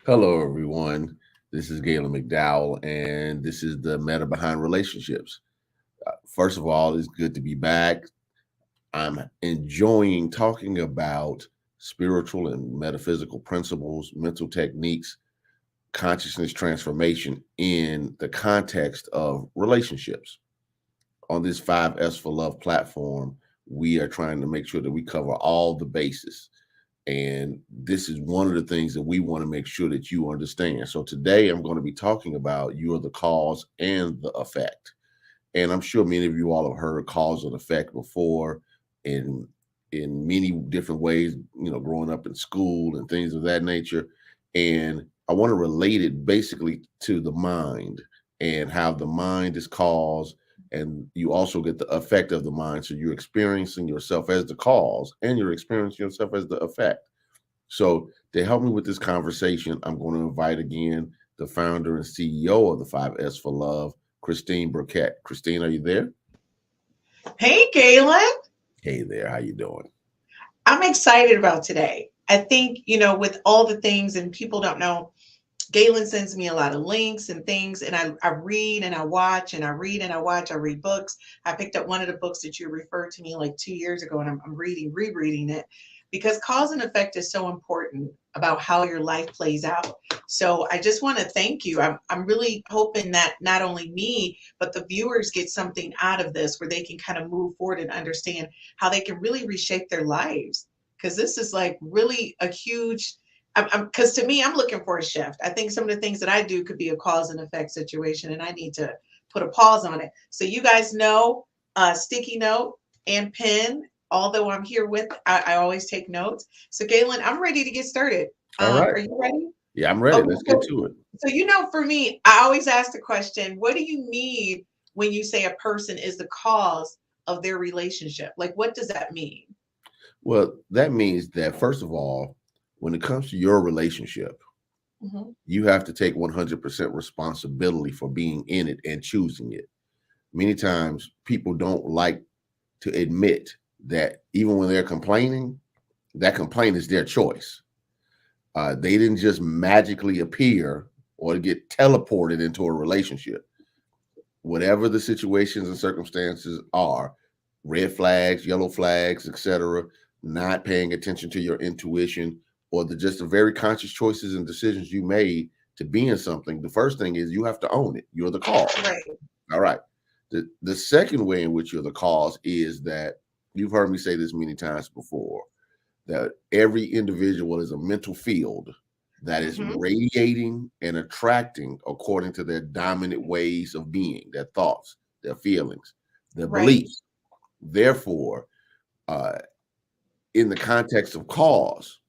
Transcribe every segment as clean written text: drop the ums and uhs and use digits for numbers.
Hello, everyone. This is Gaylon McDowell, and this is the Meta Behind Relationships. First of all, it's good to be back. I'm enjoying talking about spiritual and metaphysical principles, mental techniques, consciousness transformation in the context of relationships. On this 5S for Love platform, we are trying to make sure that we cover all the bases. And this is one of the things that we want to make sure that you understand. So today I'm going to be talking about you are the cause and the effect. And I'm sure many of you all have heard cause and effect before in many different ways, growing up in school and things of that nature. And I want to relate it basically to the mind and how the mind is cause, and you also get the effect of the mind. So you're experiencing yourself as the cause and you're experiencing yourself as the effect. So to help me with this conversation, I'm going to invite again the founder and CEO of the 5S for Love, Christine Burkett. Christine, are you there? Hey, Gaylon. Hey there. How you doing? I'm excited about today. I think, with all the things, and people don't know, Gaylon sends me a lot of links and things, and I read and I watch and I read and I watch. I read books. I picked up one of the books that you referred to me like 2 years ago, and I'm rereading it because cause and effect is so important about how your life plays out. So I just want to thank you. I'm really hoping that not only me, but the viewers get something out of this where they can kind of move forward and understand how they can really reshape their lives. Because this is like really a huge, because to me, I'm looking for a shift. I think some of the things that I do could be a cause and effect situation, and I need to put a pause on it. So you guys know, sticky note and pen. Although I'm here with, I always take notes. So Gaylon, I'm ready to get started. All right. Are you ready? Yeah, I'm ready. Okay, Let's get to it. so for me, I always ask the question, what do you mean when you say a person is the cause of their relationship? Like, what does that mean? Well, that means that, first of all, when it comes to your relationship, you have to take 100% responsibility for being in it and choosing it. Many times people don't like to admit that even when they're complaining, that complaint is their choice. They didn't just magically appear or get teleported into a relationship. Whatever the situations and circumstances are, red flags, yellow flags, etc., not paying attention to your intuition or just the very conscious choices and decisions you made to be in something, the first thing is you have to own it. You're the cause. Right. All right. The second way in which you're the cause is that you've heard me say this many times before, that every individual is a mental field that is radiating and attracting according to their dominant ways of being, their thoughts, their feelings, their beliefs. Therefore, in the context of cause,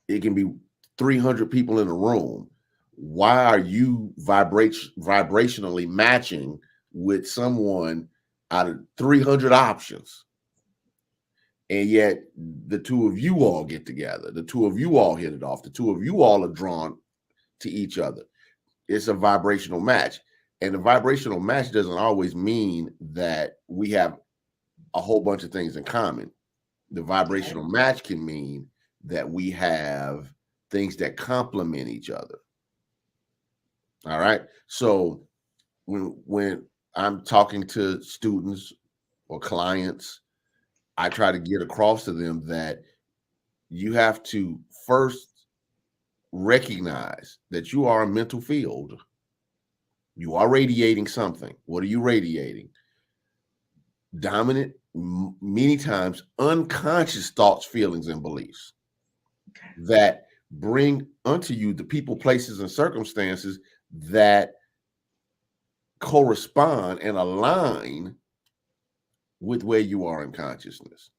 it can be 300 people in a room. Why are you vibrationally matching with someone out of 300 options? And yet the two of you all get together. The two of you all hit it off. The two of you all are drawn to each other. It's a vibrational match. And a vibrational match doesn't always mean that we have a whole bunch of things in common. The vibrational match can mean that we have things that complement each other. All right. So when I'm talking to students or clients, I try to get across to them that you have to first recognize that you are a mental field. You are radiating something. What are you radiating? Dominant, many times unconscious thoughts, feelings, and beliefs Okay. that bring unto you the people, places, and circumstances that correspond and align with where you are in consciousness.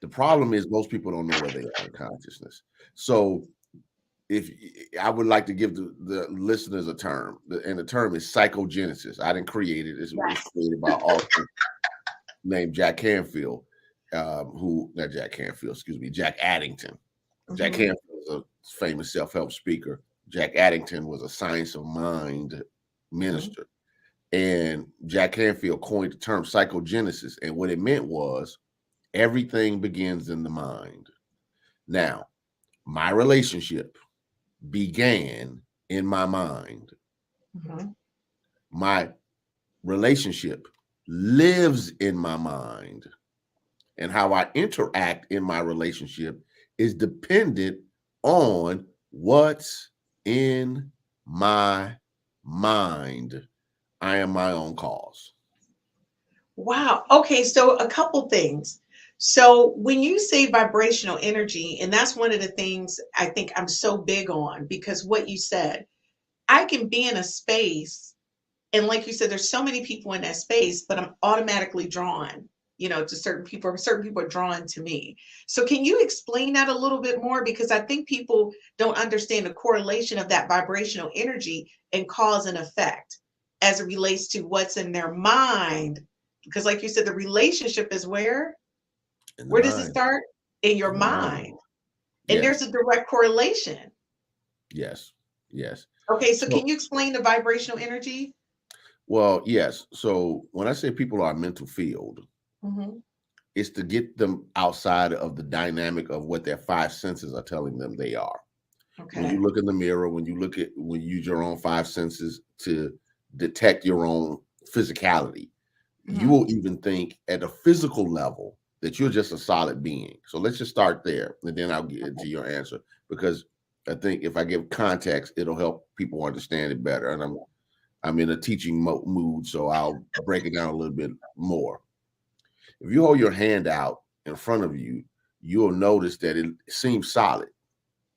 The problem is most people don't know where they are in consciousness. So if I would like to give the listeners a term, and the term is psychogenesis. I didn't create it. It's created by an author named Jack Canfield, not Jack Canfield, excuse me, Jack Addington. Jack Canfield was a famous self-help speaker. Jack Addington was a science of mind minister. And Jack Canfield coined the term psychogenesis. And what it meant was everything begins in the mind. Now, my relationship began in my mind. My relationship lives in my mind. And how I interact in my relationship is dependent on what's in my mind. I am my own cause. Wow. Okay. So a couple things. So when you say vibrational energy, and that's one of the things I think I'm so big on, because what you said, I can be in a space, and like you said, there's so many people in that space, but I'm automatically drawn, to certain people, or certain people are drawn to me. So can you explain that a little bit more? Because I think people don't understand the correlation of that vibrational energy and cause and effect as it relates to what's in their mind. Because like you said, the relationship is where? In the Where does it mind. start? In your In the mind. mind. And there's Yes. a direct correlation. Yes. Yes. Okay, so So, can you explain the vibrational energy? well, yes. So when I say people are a mental field, it's to get them outside of the dynamic of what their five senses are telling them they are. When you Okay. look in the mirror, when you use your own five senses to detect your own physicality, you will even think at a physical level that you're just a solid being. So let's just start there, and then I'll get into your answer, because I think if I give context, it'll help people understand it better. And I'm in a teaching mood, so I'll break it down a little bit more. If you hold your hand out in front of you, you'll notice that it seems solid.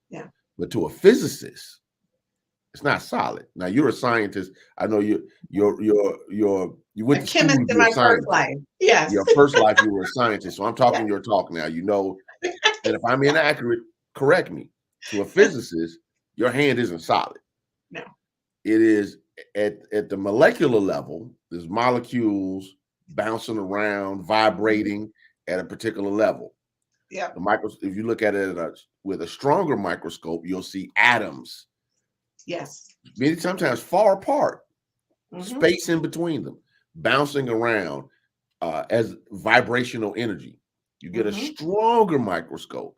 Yeah. But to a physicist, it's not solid. Now you're a scientist. I know you went A to school chemist to in be a my first scientist. life. Yes. Your first life, you were a scientist. So I'm talking Yes. your talk now. And if I'm inaccurate, correct me. To a physicist, your hand isn't solid. No. It is at the molecular level, there's molecules bouncing around, vibrating at a particular level. Yeah. If you look at it with a stronger microscope, you'll see atoms, Yes. many sometimes far apart, Mm-hmm. space in between them, bouncing around as vibrational energy. You get a stronger microscope,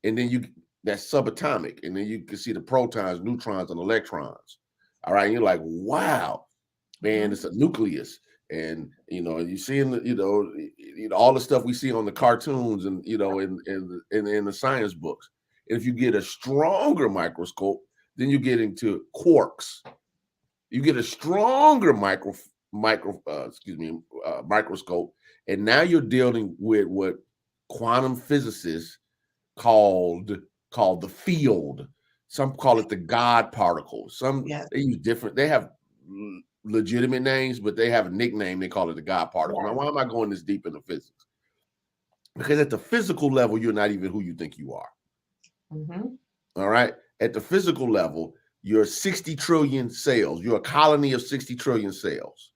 and then that's subatomic, and then you can see the protons, neutrons, and electrons. All right, and you're like, wow, man, it's a nucleus. And you see in all the stuff we see on the cartoons and in the science books. And if you get a stronger microscope, then you get into quarks. You get a stronger microscope, and now you're dealing with what quantum physicists called the field. Some call it the God particle. They use different. They have legitimate names, but they have a nickname. They call it the God particle. Now, why am I going this deep into physics? Because at the physical level, you're not even who you think you are. All right. At the physical level, you're 60 trillion cells. You're a colony of 60 trillion cells.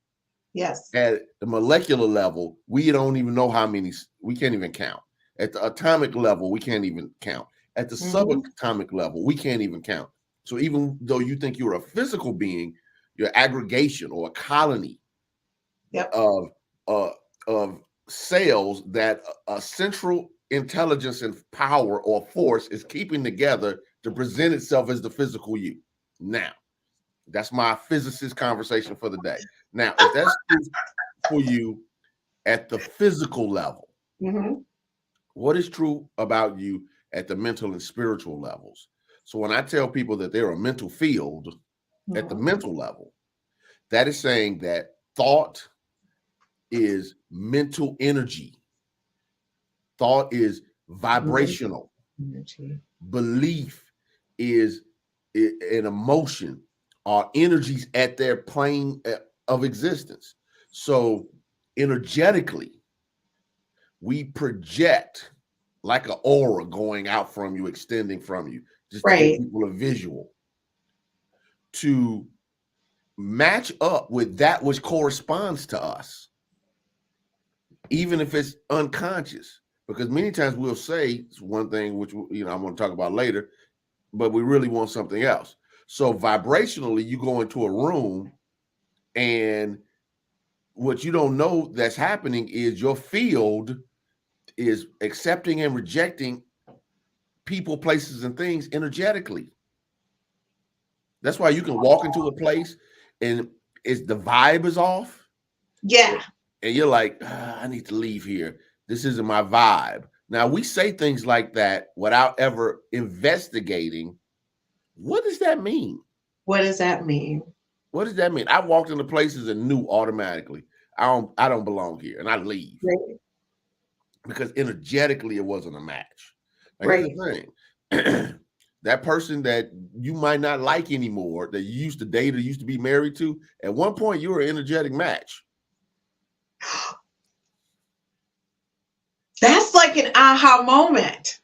Yes. At the molecular level, we don't even know how many. We can't even count. At the atomic level, we can't even count. At the subatomic level, we can't even count. So even though you think you're a physical being, your aggregation or a colony of cells that a central intelligence and power or force is keeping together to present itself as the physical you. Now, that's my physicist conversation for the day. Now, if that's true for you at the physical level, What is true about you at the mental and spiritual levels? So when I tell people that they're a mental field at the Mhm. mental level, that is saying that thought is mental energy. Thought is Mental vibrational. energy. Belief is an emotion or energies at their plane of existence. So energetically, we project like an aura going out from you, extending from you, just to give Right. people a visual to match up with that which corresponds to us, even if it's unconscious. Because many times we'll say one thing, which I'm going to talk about later, but we really want something else. So vibrationally, you go into a room, and what you don't know that's happening is your field is accepting and rejecting people, places, and things energetically. That's why you can walk into a place and the vibe is off, Yeah. and you're like, I need to leave here. This isn't my vibe. Now we say things like that without ever investigating. What does that mean? What does that mean? What does that mean? I walked into places and knew automatically I don't belong here, and I leave Right. because energetically it wasn't a match. Now here's Right. the thing. That person that you might not like anymore, that you used to date or used to be married to, at one point you were an energetic match. That's like an aha moment.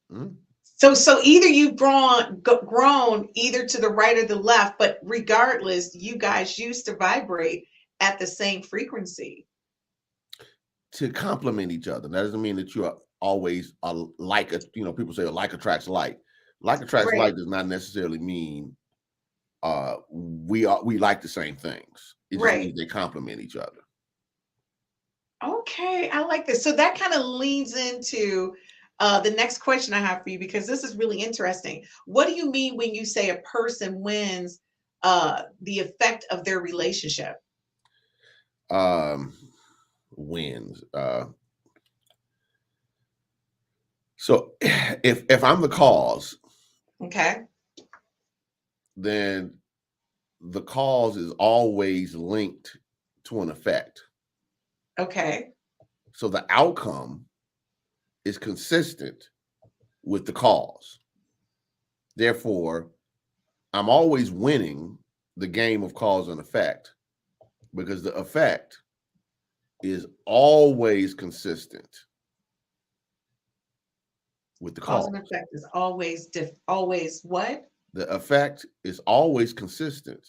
Hmm? So either you've grown either to the right or the left, but regardless, you guys used to vibrate at the same frequency. To complement each other. That doesn't mean that you are always like a, people say like attracts like. Like attracts Right. like does not necessarily mean we like the same things. It just Right. means they complement each other. Okay, I like this. So that kind of leads into the next question I have for you because this is really interesting. What do you mean when you say a person wins the effect of their relationship? Um Wins. So if I'm the cause, Okay. then the cause is always linked to an effect. Okay. So the outcome is consistent with the cause. Therefore, I'm always winning the game of cause and effect because the effect is always consistent with the Cause cause. and effect is always what? The effect is always consistent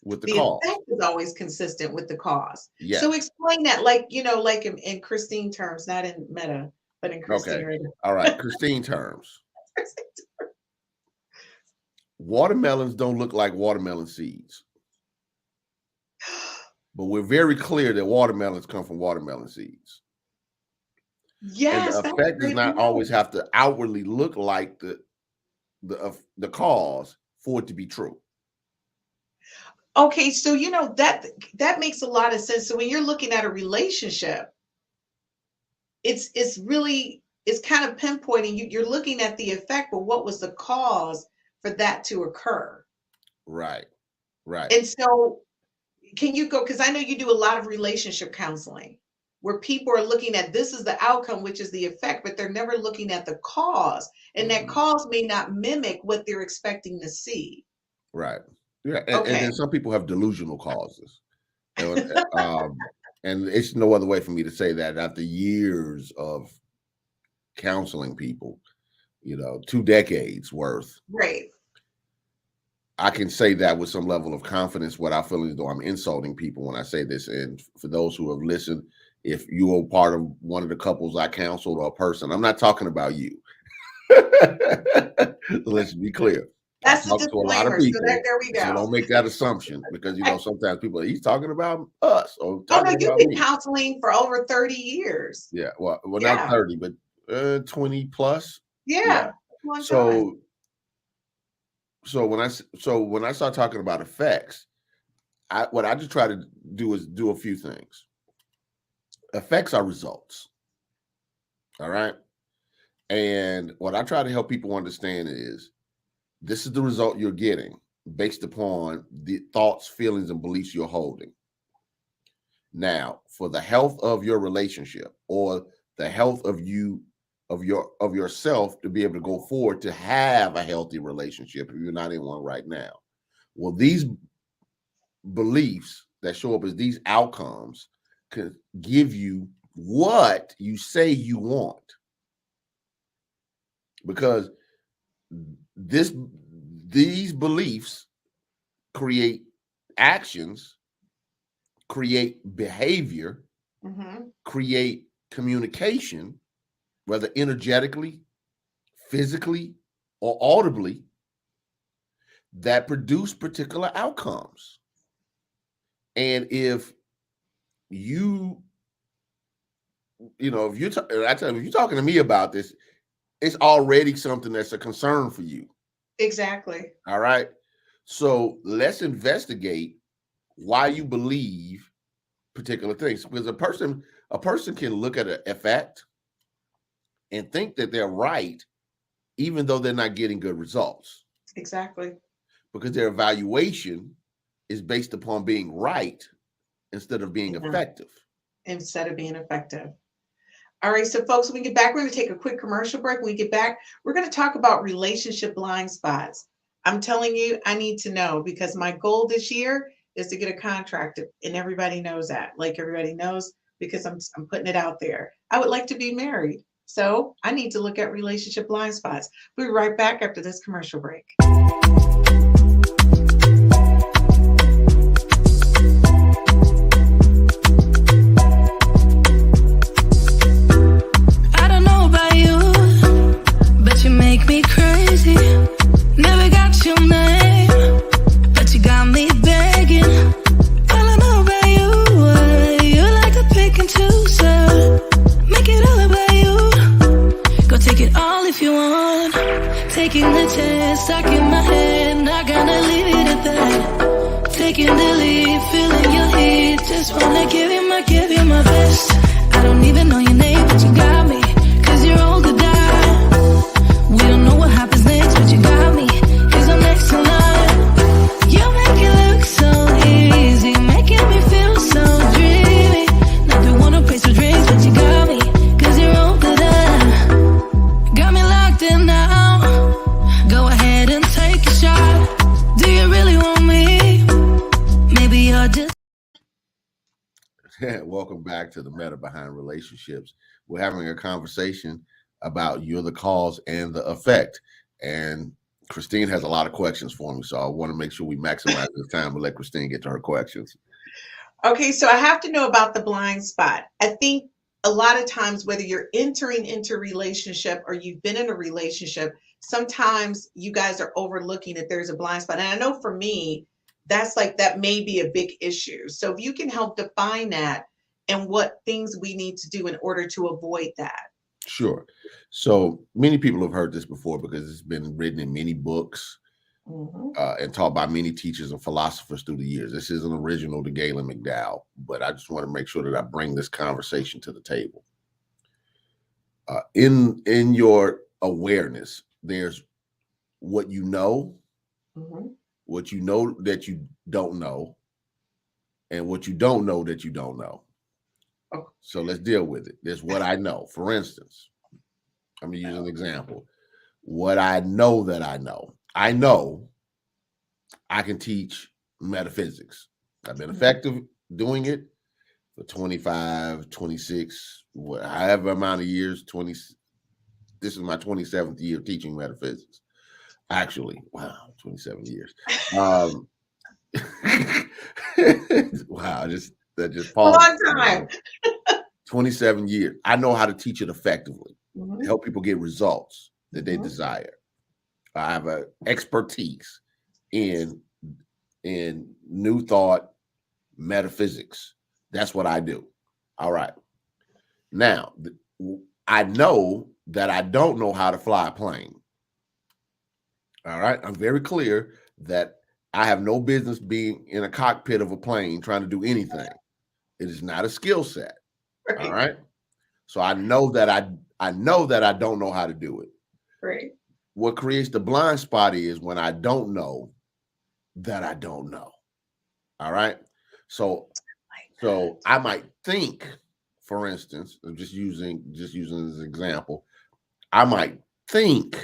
with the The cause. effect is always consistent with the cause. So Yes. explain that, like, like in Christine terms, not in meta, but in Okay. Christine right All right. Christine terms. Watermelons don't look like watermelon seeds, but we're very clear that watermelons come from watermelon seeds. And the Yes, that's a effect does great not always point. have to outwardly look like the cause for it to be true. Okay, so that makes a lot of sense. So when you're looking at a relationship, it's kind of pinpointing you're looking at the effect, but what was the cause for that to occur? Right. Right. And so can you go, because I know you do a lot of relationship counseling where people are looking at this is the outcome, which is the effect, but they're never looking at the cause. And that Mhm. cause may not mimic what they're expecting to see. Right. Yeah. And Okay. then some people have delusional causes. And, and it's no other way for me to say that after years of counseling people, 2 decades worth, Great. I can say that with some level of confidence without feeling as though I'm insulting people when I say this. And for those who have listened, if you are part of one of the couples I counseled or a person, I'm not talking about you. Let's be clear. I've That's the talked to a lot of disclaimer. So people, there we so go. don't make that assumption because sometimes people he's talking about us or Oh no, talking you've about been me. counseling for over 30 years. Yeah, well, not Yeah. 30, but 20 plus. Yeah. Yeah. Long time. So when I start talking about effects, what I just try to do is do a few things. Effects are results. All right. And what I try to help people understand is this is the result you're getting based upon the thoughts, feelings, and beliefs you're holding. Now, for the health of your relationship or the health of you, of yourself to be able to go forward to have a healthy relationship if you're not in one right now. Well, these beliefs that show up as these outcomes can give you what you say you want. Because this these beliefs create actions, create behavior, create communication, whether energetically, physically, or audibly, that produce particular outcomes. And if you, if you're, I tell you, if you're talking to me about this, it's already something that's a concern for you. Exactly. All right. So let's investigate why you believe particular things. Because a person can look at an effect and think that they're right, even though they're not getting good results. Exactly. Because their evaluation is based upon being right instead of being effective. Instead of being effective. All right, so folks, when we get back, we're going to take a quick commercial break. When we get back, we're going to talk about relationship blind spots. I'm telling you, I need to know because my goal this year is to get a contract, and everybody knows that. Like everybody knows, because I'm putting it out there. I would like to be married, so I need to look at relationship blind spots. We'll be right back after this commercial break. Make me crazy. Never got your name, but you got me begging. All I know about you like to pick and choose. Make it all about you. Go take it all if you want. Taking the chance, stuck in my head, not gonna leave it at that. Taking the lead, feeling your heat. Just wanna give you my best. I don't even know your name, but you got me. 'Cause you're old to die. We don't know what happens next, but you got me, 'cause I'm next in line. You make it look so easy, making me feel so dreamy. Not the one who pays for drinks, but you got me, 'cause you're older than. Got me locked in now. Go ahead and take a shot. Do you really want me? Maybe you're just. Welcome back to the Meta Behind Relationships. We're having a conversation about you're the cause and the effect. And Christine has a lot of questions for me, so I want to make sure we maximize this time and let Christine get to her questions. Okay, so I have to know about the blind spot. I think a lot of times, whether you're entering into a relationship or you've been in a relationship, sometimes you guys are overlooking that there's a blind spot. And I know for me, that may be a big issue. So if you can help define that and what things we need to do in order to avoid that. Sure. So many people have heard this before because it's been written in many books and taught by many teachers and philosophers through the years. This isn't original to Gaylon McDowell, but I just want to make sure that I bring this conversation to the table. In your awareness, there's what you know, what you know that you don't know, and what you don't know that you don't know. So let's deal with it. There's what I know. For instance, I'm going to use an example. What I know that I know. I know I can teach metaphysics. I've been effective doing it for 25, 26, however amount of years, 20. This is my 27th year teaching metaphysics. Actually, wow, 27 years. Wow, that just paused. A long time. 27 years. I know how to teach it effectively, help people get results that they desire. I have an expertise in new thought, metaphysics. That's what I do. All right. Now, I know that I don't know how to fly a plane. All right. I'm very clear that I have no business being in a cockpit of a plane trying to do anything. It is not a skill set. All right. So I know that I know that I don't know how to do it. Right. What creates the blind spot is when I don't know that I don't know. All right. So I might think, for instance, I'm just using as an example, I might think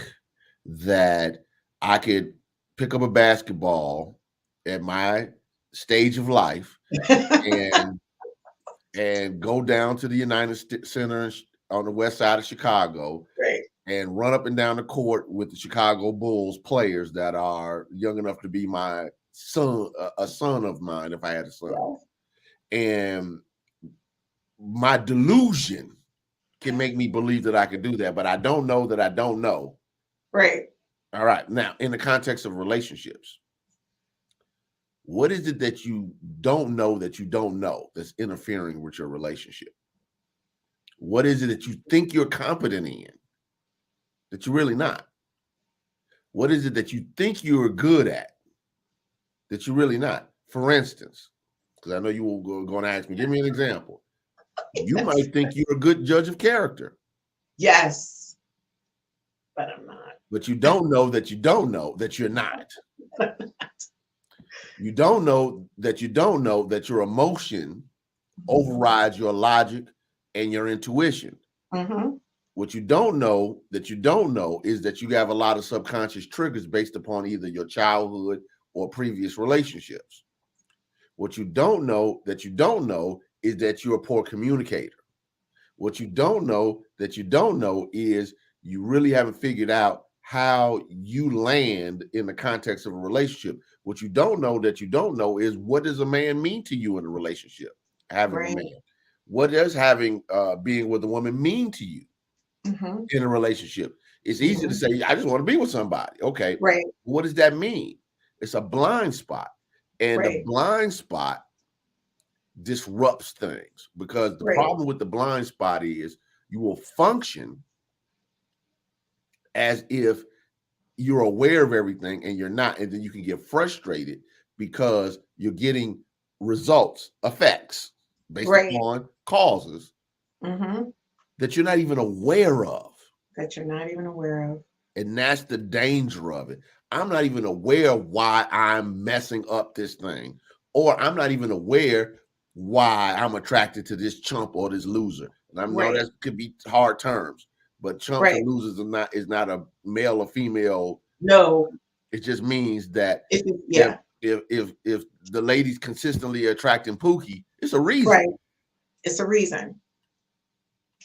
that I could pick up a basketball at my stage of life and go down to the United Center on the west side of Chicago, Right. and run up and down the court with the Chicago Bulls players that are young enough to be my son, a son of mine, if I had a son. Yeah. And my delusion can make me believe that I can do that, but I don't know that I don't know. Right. All right. Now, in the context of relationships, what is it that you don't know that's interfering with your relationship? What is it that you think you're competent in that you're really not? What is it that you think you're good at that you're really not? For instance, because I know you will going to ask me, give me an example. You might think you're a good judge of character. Yes. But I'm not. But you don't know that you don't know that you're not. You don't know that your emotion overrides your logic and your intuition. Mm-hmm. What you don't know is that you have a lot of subconscious triggers based upon either your childhood or previous relationships. What you don't know is that you're a poor communicator. What you don't know is you really haven't figured out how you land in the context of a relationship. What you don't know is, what does a man mean to you in a relationship? Having a man. What does being with a woman mean to you in a relationship? It's easy to say, I just want to be with somebody. Okay. Right. What does that mean? It's a blind spot. And the blind spot disrupts things, because the problem with the blind spot is you will function as if you're aware of everything and you're not. And then you can get frustrated because you're getting effects based upon causes that you're not even aware of. And that's the danger of it. I'm not even aware of why I'm messing up this thing, or I'm not even aware why I'm attracted to this chump or this loser. And I know that could be hard terms, but chumps and losers is not a male or female. No, it just means that if the lady's consistently attracting Pookie, it's a reason. Right. It's a reason.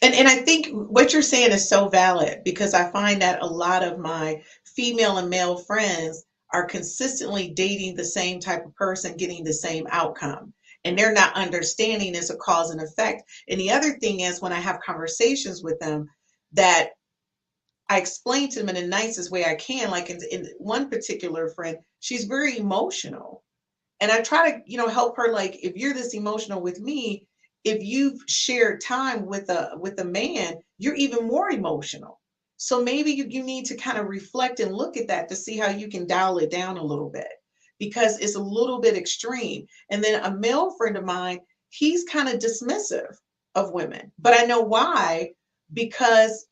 And I think what you're saying is so valid, because I find that a lot of my female and male friends are consistently dating the same type of person, getting the same outcome. And they're not understanding it's a cause and effect. And the other thing is, when I have conversations with them, that I explain to them in the nicest way I can. Like in one particular friend, she's very emotional. And I try to, help her, like, if you're this emotional with me, if you've shared time with a man, you're even more emotional. So maybe you need to kind of reflect and look at that to see how you can dial it down a little bit, because it's a little bit extreme. And then a male friend of mine, he's kind of dismissive of women, but I know why, because,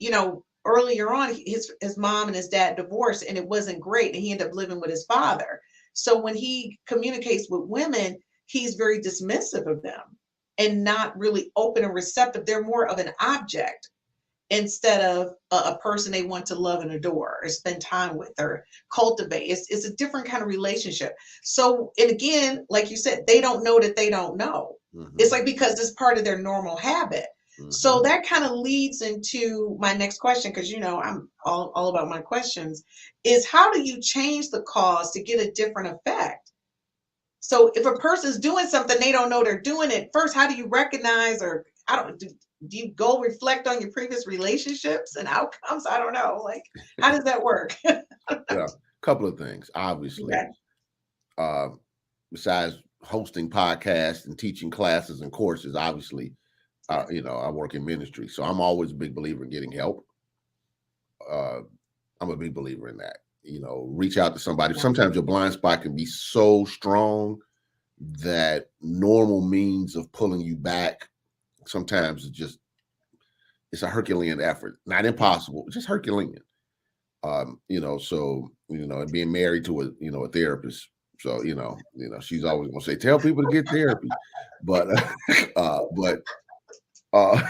earlier on, his mom and his dad divorced, and it wasn't great. And he ended up living with his father. So when he communicates with women, he's very dismissive of them and not really open and receptive. They're more of an object instead of a person they want to love and adore or spend time with or cultivate. It's a different kind of relationship. So, and again, like you said, they don't know that they don't know. It's like, because it's part of their normal habit. So that kind of leads into my next question, because, I'm all about my questions, is how do you change the cause to get a different effect? So if a person's doing something, they don't know they're doing it. First, how do you recognize, or do you go reflect on your previous relationships and outcomes? I don't know. Like, how does that work? Yeah, a couple of things, obviously. Besides hosting podcasts and teaching classes and courses, obviously, I work in ministry, so I'm always a big believer in getting help. I'm a big believer in that. Reach out to somebody. Sometimes your blind spot can be so strong that normal means of pulling you back, sometimes it's it's a Herculean effort, not impossible, just Herculean. So and being married to a therapist, so she's always gonna say, tell people to get therapy, but uh I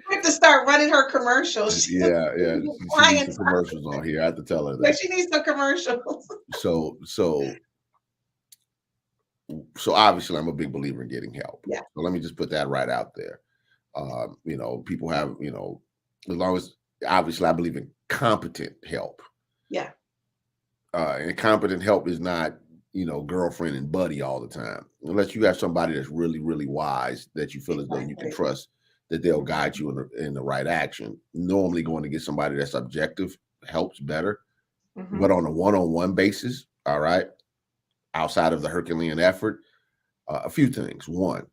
have to start running her commercials. yeah, she needs some commercials on here. I have to tell her Yeah, that. she needs some commercials. So obviously I'm a big believer in getting help. Yeah. So let me just put that right out there. People have, as long as obviously I believe in competent help. Yeah. And competent help is not, girlfriend and buddy all the time. Unless you have somebody that's really, really wise that you feel as though you can trust that they'll guide you in the right action. Normally going to get somebody that's objective helps better. Mm-hmm. But on a one-on-one basis, all right, outside of the Herculean effort, a few things. One,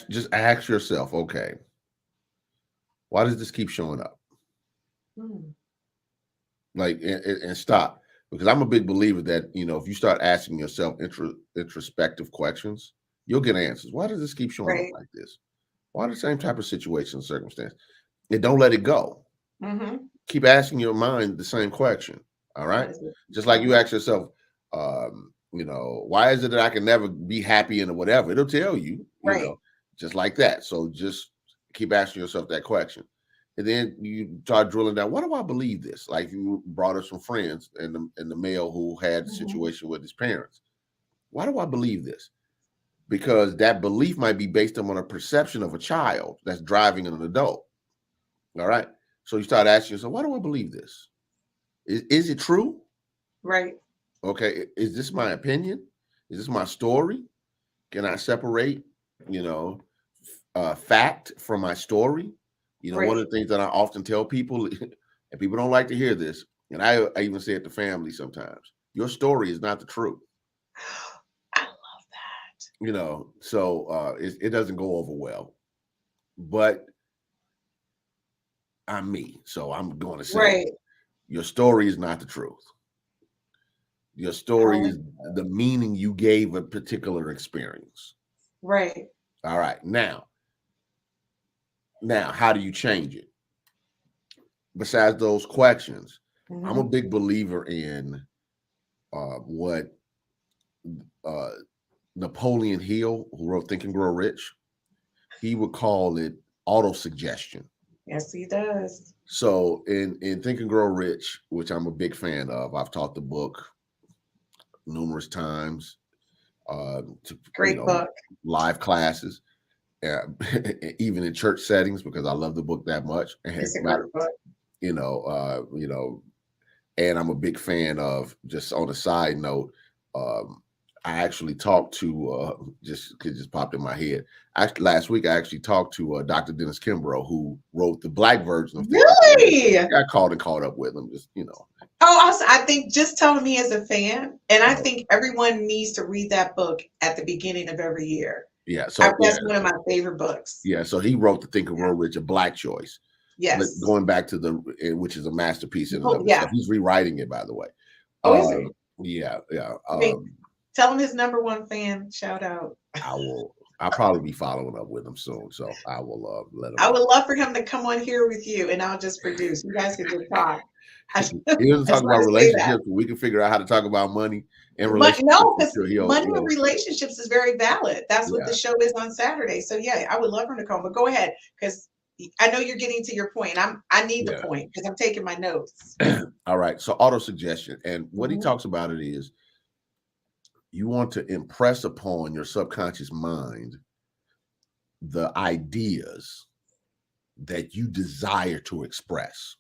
just ask yourself, okay, why does this keep showing up? Like, and stop, because I'm a big believer that, if you start asking yourself introspective questions, you'll get answers. Why does this keep showing up like this? Why the same type of situation and circumstance? And don't let it go. Mm-hmm. Keep asking your mind the same question. All right. Just like you ask yourself, why is it that I can never be happy in or whatever? It'll tell you, just like that. So just keep asking yourself that question. And then you start drilling down. Why do I believe this? Like you brought us some friends and the male who had the situation with his parents. Why do I believe this? Because that belief might be based on a perception of a child that's driving an adult. All right. So you start asking yourself, why do I believe this? Is it true? Right. Okay. Is this my opinion? Is this my story? Can I separate, fact from my story? One of the things that I often tell people, and people don't like to hear this, and I even say it to family sometimes, your story is not the truth. I love that. So it doesn't go over well. But I'm me. So I'm going to say your story is not the truth. Your story is the meaning you gave a particular experience. Right. All right. Now, how do you change it? Besides those questions, I'm a big believer in what Napoleon Hill, who wrote Think and Grow Rich, he would call it auto-suggestion. Yes, he does. So in Think and Grow Rich, which I'm a big fan of, I've taught the book numerous times. Great book. Live classes. Even in church settings, because I love the book that much. It's a great book. And I'm a big fan of, just on a side note, I actually talked to it just popped in my head. Last week I actually talked to Dr. Dennis Kimbrough, who wrote the Black version of Really? I got called up with him, Oh, also, I think just telling me as a fan, and I think everyone needs to read that book at the beginning of every year. Yeah, so that's one of my favorite books. Yeah, so he wrote the Think and Grow Rich, a Black choice. Yes. But going back to which is a masterpiece in and of itself. He's rewriting it, by the way. Oh, is he? Yeah. Tell him his #1 fan. Shout out. I'll probably be following up with him soon, so I will let him. I would love for him to come on here with you, and I'll just produce. You guys can just talk. He doesn't talk about relationships, but we can figure out how to talk about money and relationships. No, because money and relationships is very valid. That's what the show is on Saturday. So yeah, I would love for him to come. But go ahead, because I know you're getting to your point. I need the point because I'm taking my notes. All right. So auto-suggestion. And what he talks about it is you want to impress upon your subconscious mind the ideas that you desire to express.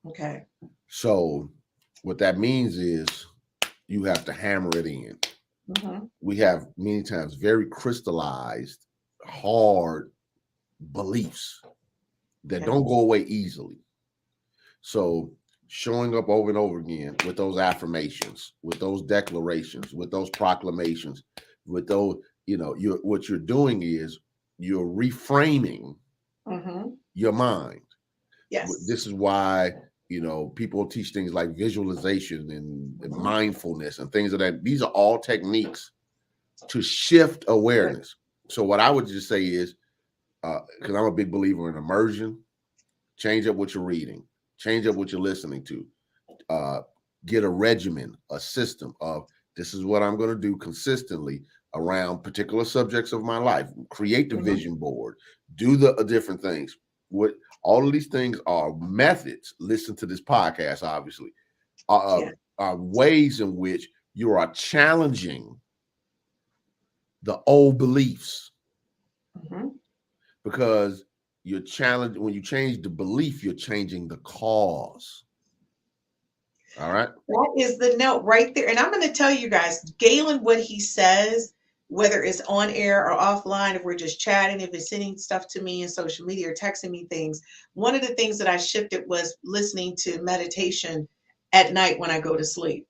Okay. So what that means is you have to hammer it in. We have many times very crystallized, hard beliefs that don't go away easily. So showing up over and over again with those affirmations, with those declarations, with those proclamations, with those, what you're doing is you're reframing your mind. Yes. This is why, people teach things like visualization and mindfulness and things of that. These are all techniques to shift awareness. So what I would just say is because I'm a big believer in immersion. Change up what you're reading, change up what you're listening to, get a regimen, a system of this is what I'm going to do consistently around particular subjects of my life. Create the vision board, do the different things. What all of these things are methods. Listen to this podcast, obviously, are ways in which you are challenging the old beliefs. Because you're challenged when you change the belief, you're changing the cause. All right. That is the note right there. And I'm going to tell you guys, Gaylon, what he says, whether it's on air or offline, if we're just chatting, if it's sending stuff to me in social media or texting me things, one of the things that I shifted was listening to meditation at night when I go to sleep.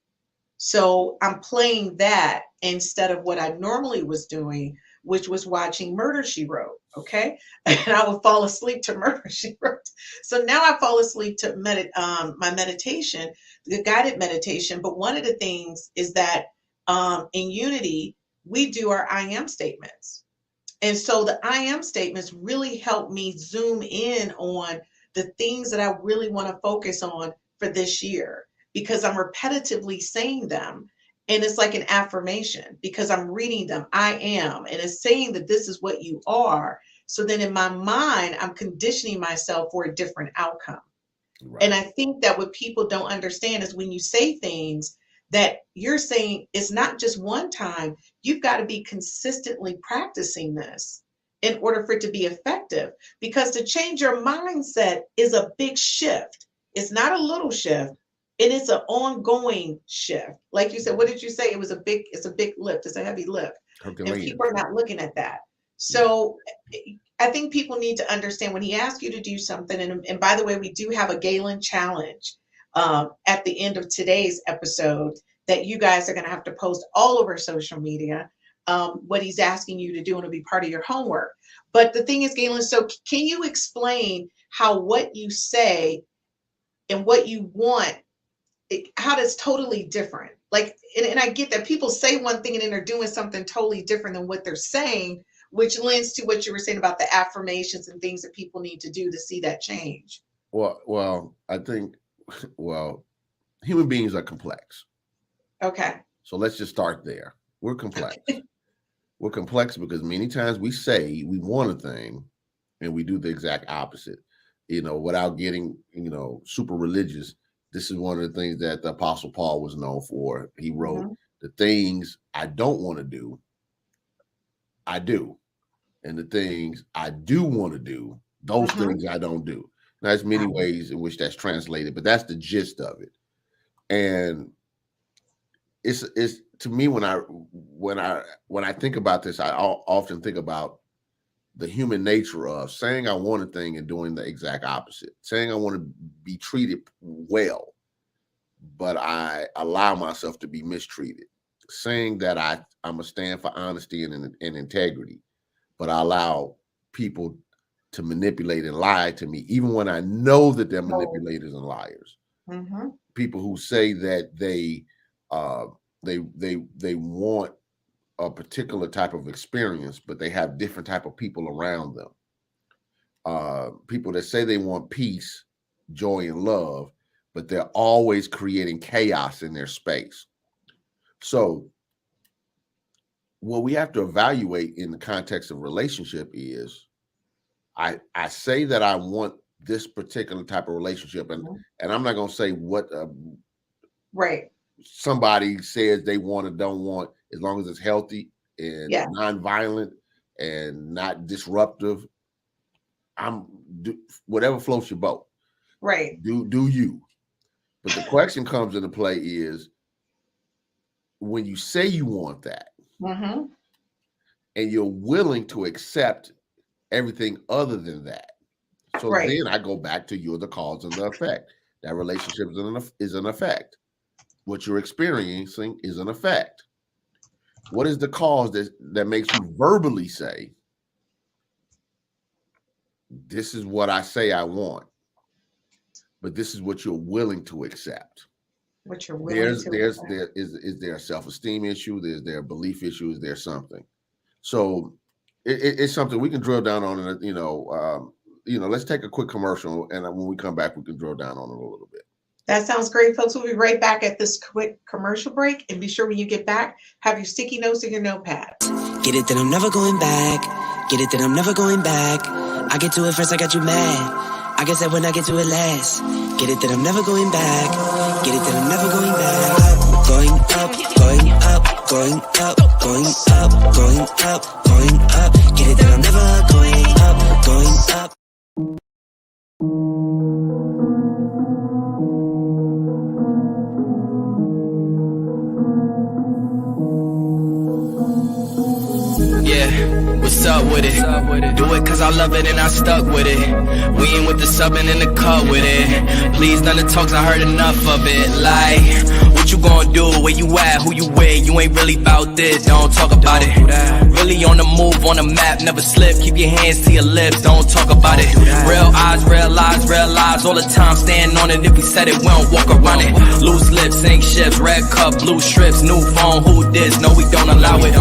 So I'm playing that instead of what I normally was doing, which was watching Murder, She Wrote. Okay. And I would fall asleep to Murder, She Wrote. So now I fall asleep to my meditation, the guided meditation. But one of the things is that in Unity, we do our I am statements. And so the I am statements really help me zoom in on the things that I really want to focus on for this year, because I'm repetitively saying them. And it's like an affirmation because I'm reading them. I am. And it's saying that this is what you are. So then in my mind, I'm conditioning myself for a different outcome. Right. And I think that what people don't understand is when you say things that you're saying, it's not just one time. You've got to be consistently practicing this in order for it to be effective, because to change your mindset is a big shift. It's not a little shift. And it's an ongoing shift. Like you said, what did you say? It's a big lift. It's a heavy lift. And people are not looking at that. So I think people need to understand when he asks you to do something. And by the way, we do have a Gaylon challenge at the end of today's episode that you guys are going to have to post all over social media, what he's asking you to do, and it'll be part of your homework. But the thing is, Gaylon, so can you explain how what you say and what you want, how that's totally different? Like, and I get that people say one thing and then they're doing something totally different than what they're saying, which lends to what you were saying about the affirmations and things that people need to do to see that change. Well, I think, human beings are complex. Okay. So let's just start there. We're complex. Okay. We're complex because many times we say we want a thing and we do the exact opposite, without getting, super religious. This is one of the things that the Apostle Paul was known for. He wrote, the things I don't want to do, I do. And the things I do want to do, those things I don't do. Now, there's many ways in which that's translated, but that's the gist of it. And it's to me, when I think about this, I often think about the human nature of saying I want a thing and doing the exact opposite, saying I want to be treated well, but I allow myself to be mistreated, saying that I'm a stand for honesty and integrity, but I allow people to manipulate and lie to me, even when I know that they're manipulators and liars. People who say that they want a particular type of experience, but they have different type of people around them. People that say they want peace, joy, and love, but they're always creating chaos in their space. So what we have to evaluate in the context of relationship is, I say that I want this particular type of relationship, and I'm not going to say what somebody says they want or don't want, as long as it's healthy and nonviolent and not disruptive. Whatever floats your boat. Right. Do you? But the question comes into play is when you say you want that, and you're willing to accept everything other than that. So then I go back to you're the cause and the effect. That relationship is an effect. What you're experiencing is an effect. What is the cause that makes you verbally say, this is what I say I want, but this is what you're willing to accept? What you're willing to accept. Is there a self-esteem issue? Is there a belief issue? Is there something? So it's something we can drill down on. And let's take a quick commercial, and when we come back, we can drill down on it a little bit. That sounds great, folks. We'll be right back at this quick commercial break. And be sure when you get back, have your sticky notes and your notepad. Get it that I'm never going back. Get it that I'm never going back. I get to it first, I got you mad. I guess that when I get to it last. Get it that I'm never going back. Get it that I'm never going back. Going up, going up, going up, going up, going up, going up. Get it that I'm never going up, going up. Yeah, what's up with it? Do it cause I love it and I stuck with it. We ain't with the subbing in the cut with it. Please none of the talks, I heard enough of it. Like, what you gonna do? Where you at? Who you with? You ain't really about this, don't talk about it. Really on the move, on the map, never slip. Keep your hands to your lips, don't talk about it. Real eyes, realize all the time. Stand on it, if we said it, we don't walk around it. Loose lips, sink ships, red cup, blue strips, new phone, who this? No, we don't allow it.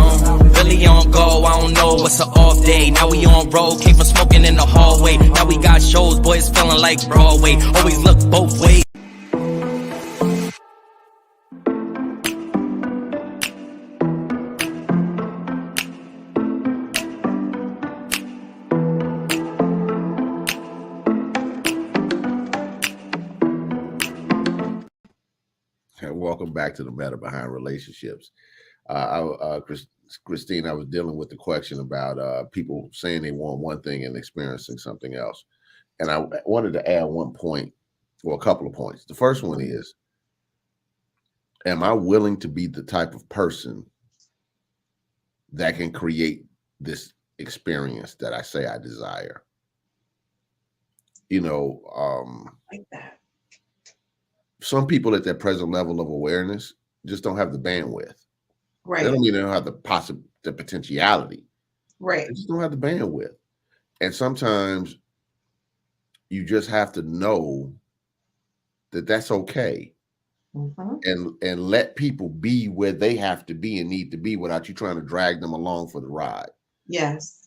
Really on go, I don't know what's an off day. Now we on road, came from smoking in the hallway. Now we got shows, boys feeling like Broadway. Always look both ways. Welcome back to the matter behind relationships. Christine, I was dealing with the question about people saying they want one thing and experiencing something else. And I wanted to add one point, or a couple of points. The first one is, am I willing to be the type of person that can create this experience that I say I desire? Like that. Some people at their present level of awareness just don't have the bandwidth. Right. They don't mean they don't have the potentiality. Right. They just don't have the bandwidth. And sometimes you just have to know that that's okay. Mm-hmm. And let people be where they have to be and need to be without you trying to drag them along for the ride. Yes.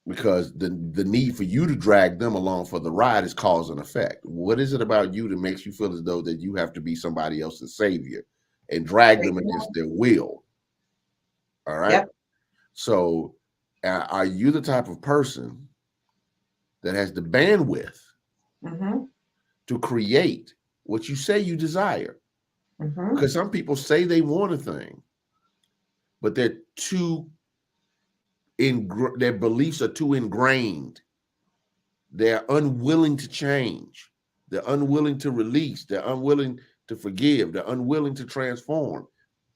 Because the need for you to drag them along for the ride is cause and effect. What is it about you that makes you feel as though that you have to be somebody else's savior and drag them against their will? All right. Yep. So are you the type of person that has the bandwidth to create what you say you desire? Because some people say they want a thing, but they're their beliefs are too ingrained. They're unwilling to change. They're unwilling to release. They're unwilling to forgive. They're unwilling to transform.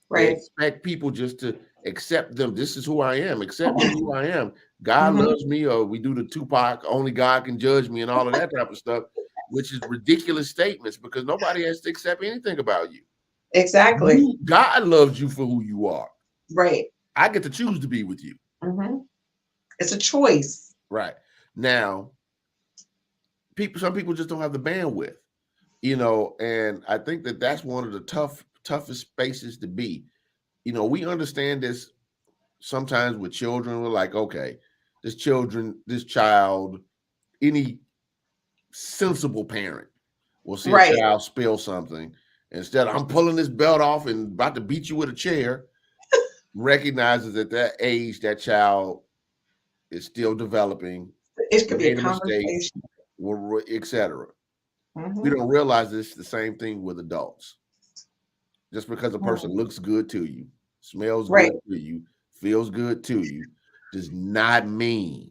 Right. They expect people just to accept them. This is who I am. Accept me who I am. God loves me, or we do the Tupac, only God can judge me, and all of that type of stuff, which is ridiculous statements because nobody has to accept anything about you. Exactly. God loves you for who you are. Right. I get to choose to be with you. It's a choice. Right. Now, some people just don't have the bandwidth, and I think that that's one of the toughest spaces to be. We understand this sometimes with children. We're like, okay, this child, any sensible parent will see a child spill something. Instead, I'm pulling this belt off and about to beat you with a chair, recognizes at that age, that child is still developing. It could be a conversation. Etc. We don't realize this is the same thing with adults. Just because a person looks good to you, smells good to you, feels good to you, does not mean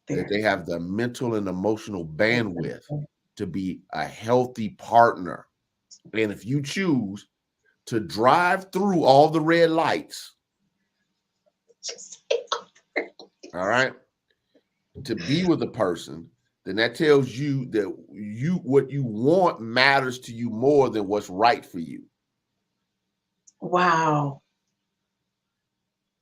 that they have the mental and emotional bandwidth to be a healthy partner. And if you choose to drive through all the red lights, all right, to be with a person, then that tells you that what you want matters to you more than what's right for you. Wow.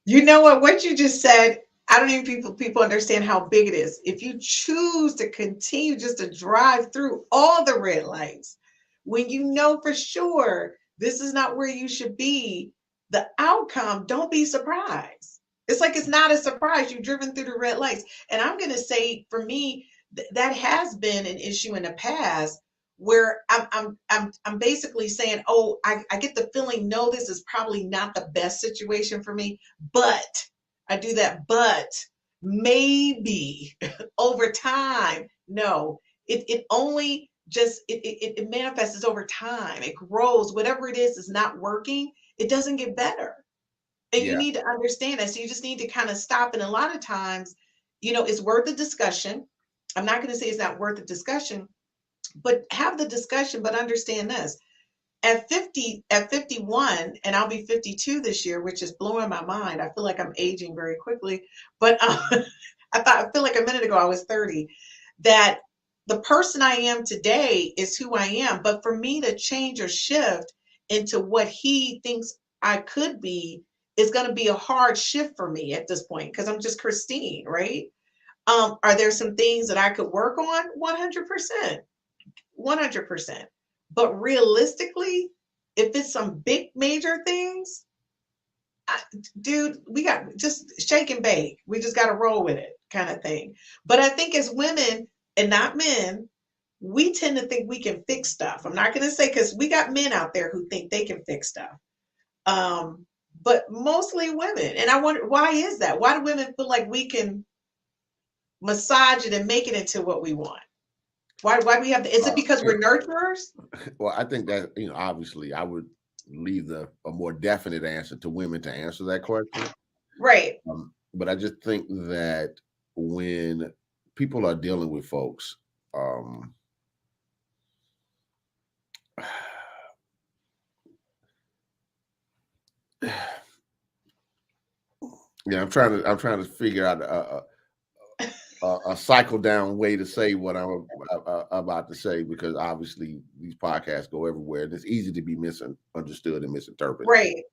You know what you just said, I don't even people understand how big it is. If you choose to continue just to drive through all the red lights, when you know for sure this is not where you should be, the outcome, don't be surprised. It's like it's not a surprise. You've driven through the red lights. And I'm going to say, for me, that has been an issue in the past where I'm basically saying, oh, I get the feeling, no, this is probably not the best situation for me, but I do that, but maybe over time. No, it only just it manifests over time. It grows. Whatever it is not working. It doesn't get better. And you Yeah, need to understand that. So you just need to kind of stop. And a lot of times, it's worth the discussion. I'm not going to say it's not worth the discussion, but have the discussion, but understand this. At 50, at 51, and I'll be 52 this year, which is blowing my mind. I feel like I'm aging very quickly, but I feel like a minute ago I was 30. That the person I am today is who I am. But for me to change or shift into what he thinks I could be is going to be a hard shift for me at this point because I'm just Christine, right? Are there some things that I could work on? 100%. 100%. But realistically, if it's some big major things, dude, we got just shake and bake. We just got to roll with it kind of thing. But I think as women and not men, we tend to think we can fix stuff. I'm not going to say because we got men out there who think they can fix stuff. But mostly women. And I wonder, why is that? Why do women feel like we can massage it and make it into what we want? Why do we have is it because we're nurturers? well, I think that obviously, I would leave a more definite answer to women to answer that question. Right. But I just think that when people are dealing with folks, yeah, I'm trying to figure out a cycle down way to say what I'm about to say, because obviously these podcasts go everywhere and it's easy to be misunderstood and misinterpreted. Right.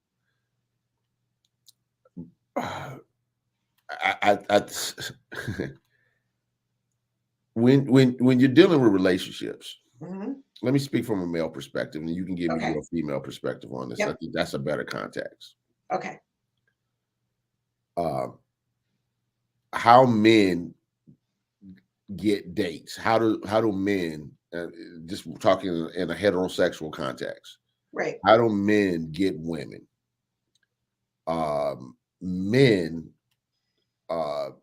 When you're dealing with relationships, Mm-hmm. let me speak from a male perspective, and you can give me Okay. your female perspective on this. Yep. I think that's a better context. Okay. How men get dates? How do men, just talking in a heterosexual context, Right. how do men get women? Men are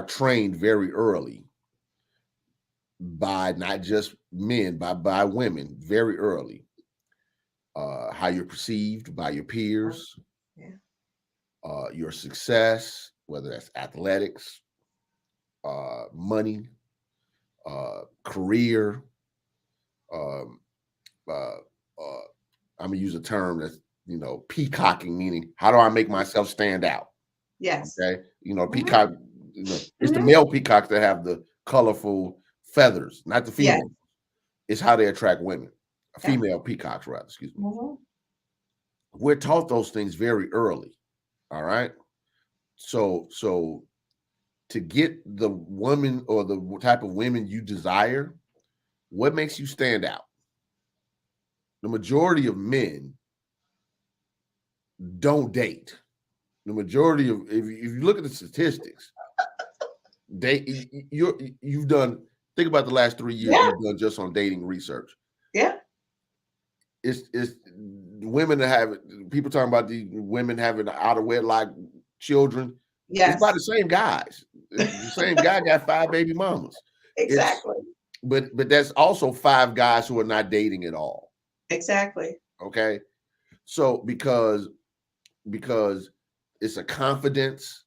trained very early by not just men, by women very early. How you're perceived by your peers, Yeah. your success, whether that's athletics, money, career. I'm gonna use a term that's peacocking, meaning how do I make myself stand out? Yes. Okay, Mhm. peacock. It's the male peacocks that have the colorful feathers, not the Yes. female. It's how they attract women. Yeah. Female peacocks, rather. Excuse me. Mhm. We're taught those things very early. All right. So to get the woman or the type of women you desire, what makes you stand out? The majority of men don't date. The majority of, if you look at the statistics, you've done, think about the last 3 years Yeah. you've done just on dating research. Yeah. It's women that have, people talking about the women having out of wedlock children. Yes. It's by the same guys. The same guy got 5 baby mamas. Exactly. But that's also 5 guys who are not dating at all. Exactly. Okay. So because it's a confidence,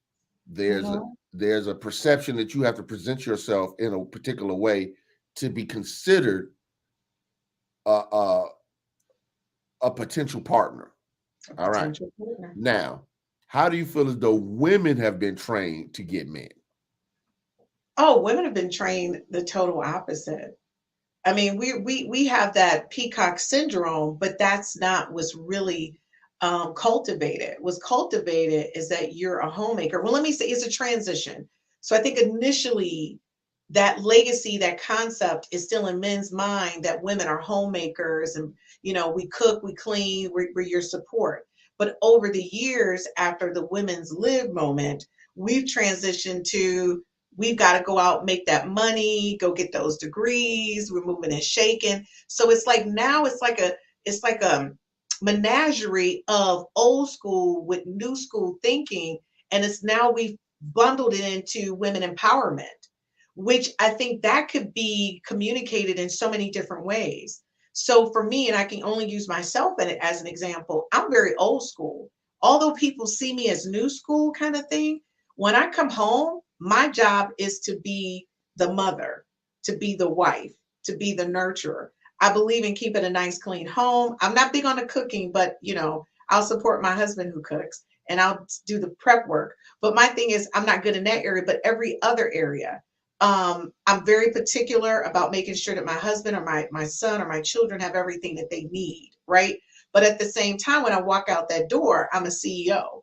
there's a perception that you have to present yourself in a particular way to be considered a potential partner. All right. Potential partner. Now, how do you feel as though women have been trained to get men? Oh, women have been trained the total opposite. I mean, we have that peacock syndrome, but that's not what's really cultivated. What's cultivated is that you're a homemaker. Well, let me say it's a transition. So I think initially that legacy, that concept is still in men's mind that women are homemakers and, we cook, we clean, we're your support. But over the years, after the women's live moment, we've transitioned to we've got to go out, make that money, go get those degrees. We're moving and shaking. So it's like now it's like a menagerie of old school with new school thinking, and it's now we've bundled it into women empowerment, which I think that could be communicated in so many different ways. So for me, and I can only use myself as an example, I'm very old school. Although people see me as new school kind of thing, when I come home, my job is to be the mother, to be the wife, to be the nurturer. I believe in keeping a nice, clean home. I'm not big on the cooking, but I'll support my husband who cooks and I'll do the prep work. But my thing is, I'm not good in that area, but every other area. I'm very particular about making sure that my husband or my son or my children have everything that they need, right? But at the same time, when I walk out that door, I'm a CEO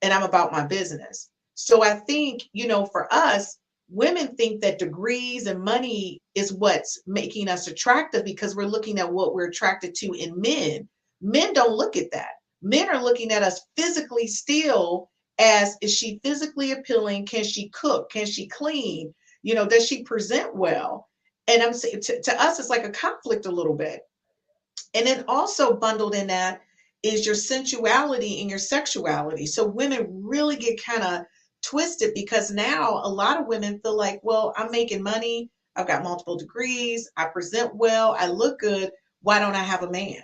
and I'm about my business. So I think, for us, women think that degrees and money is what's making us attractive because we're looking at what we're attracted to in men. Men don't look at that. Men are looking at us physically still as, is she physically appealing? Can she cook? Can she clean? Does she present well? And I'm saying to us, it's like a conflict a little bit. And then also bundled in that is your sensuality and your sexuality. So women really get kind of twisted because now a lot of women feel like, well, I'm making money. I've got multiple degrees. I present well. I look good. Why don't I have a man?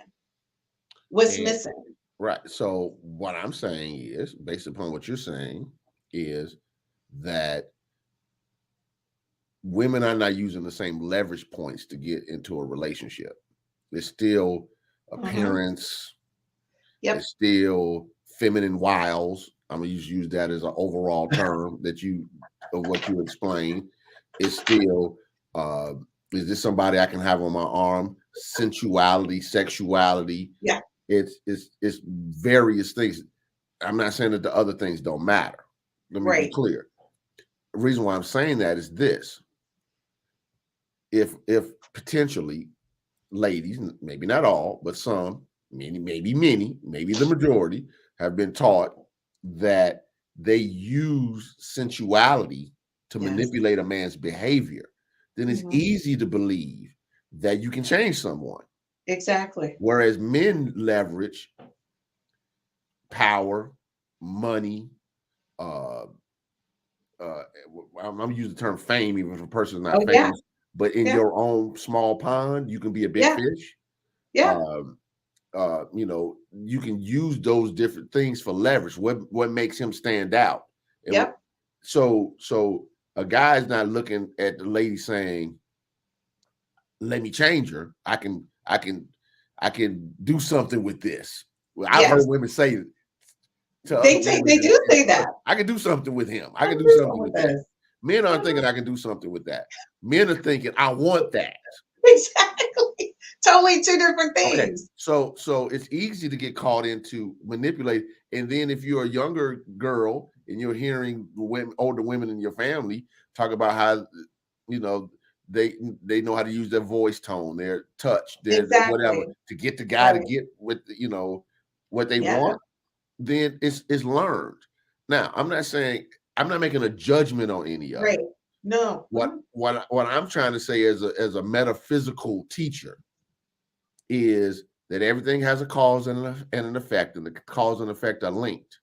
What's missing? Right. So what I'm saying is, based upon what you're saying, is that women are not using the same leverage points to get into a relationship. It's still appearance. Yep. It's still feminine wiles. I'm gonna use that as an overall term of what you explained. It's still is this somebody I can have on my arm? Sensuality, sexuality. Yeah. It's various things. I'm not saying that the other things don't matter. Let me be clear. The reason why I'm saying that is this. If potentially ladies, maybe not all, but some, many, maybe the majority have been taught that they use sensuality to manipulate a man's behavior, then it's easy to believe that you can change someone. Exactly. Whereas men leverage power, money, I'm using the term fame, even if a person's not famous. Yeah. But in your own small pond, you can be a big fish. Yeah. You can use those different things for leverage. What makes him stand out? Yep. So a guy's not looking at the lady saying, "Let me change her. I can do something with this." Well, I've heard women say they do say that. I can do something with him. I can do something with that. Men aren't thinking I can do something with that. Men are thinking I want that. Exactly. Totally two different things. Okay. So it's easy to get caught into manipulate. And then if you're a younger girl and you're hearing older women in your family talk about how they know how to use their voice tone, their touch, their whatever to get the guy to get with what they want, then it's learned. Now, I'm not making a judgment on any of it. No. What I'm trying to say as a metaphysical teacher is that everything has a cause and an effect, and the cause and effect are linked.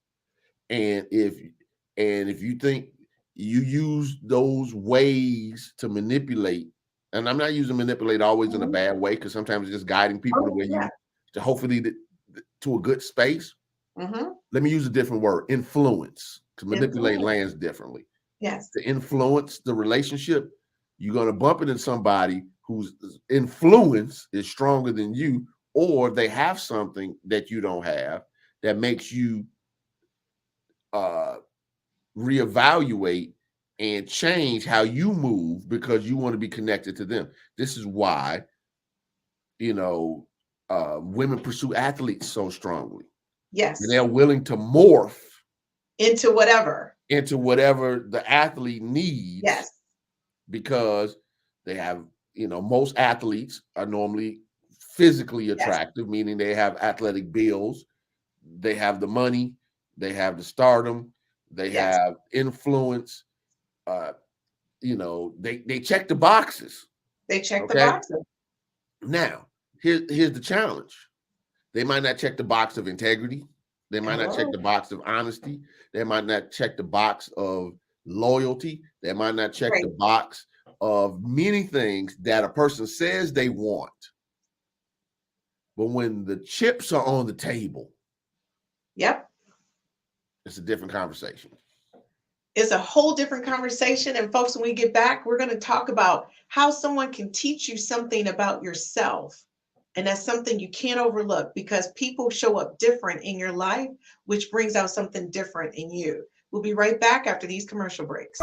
And if you think you use those ways to manipulate, and I'm not using manipulate always in a bad way, because sometimes it's just guiding people the way to hopefully to a good space. Let me use a different word: influence. To manipulate lands differently. Yes. To influence the relationship, you're going to bump into somebody whose influence is stronger than you, or they have something that you don't have that makes you reevaluate and change how you move because you want to be connected to them. This is why, women pursue athletes so strongly. Yes. And they're willing to morph into whatever the athlete needs. Yes. Because they have, most athletes are normally physically attractive, meaning they have athletic builds. they have the money, they have the stardom, they Yes. have influence. They check the boxes. They check the Okay. boxes. Now, here's the challenge. They might not check the box of integrity. They might not check the box of honesty. They might not check the box of loyalty. They might not check the box of many things that a person says they want. But when the chips are on the table, yep, it's a different conversation. It's a whole different conversation. And folks, when we get back, we're going to talk about how someone can teach you something about yourself. And that's something you can't overlook, because people show up different in your life, which brings out something different in you. We'll be right back after these commercial breaks.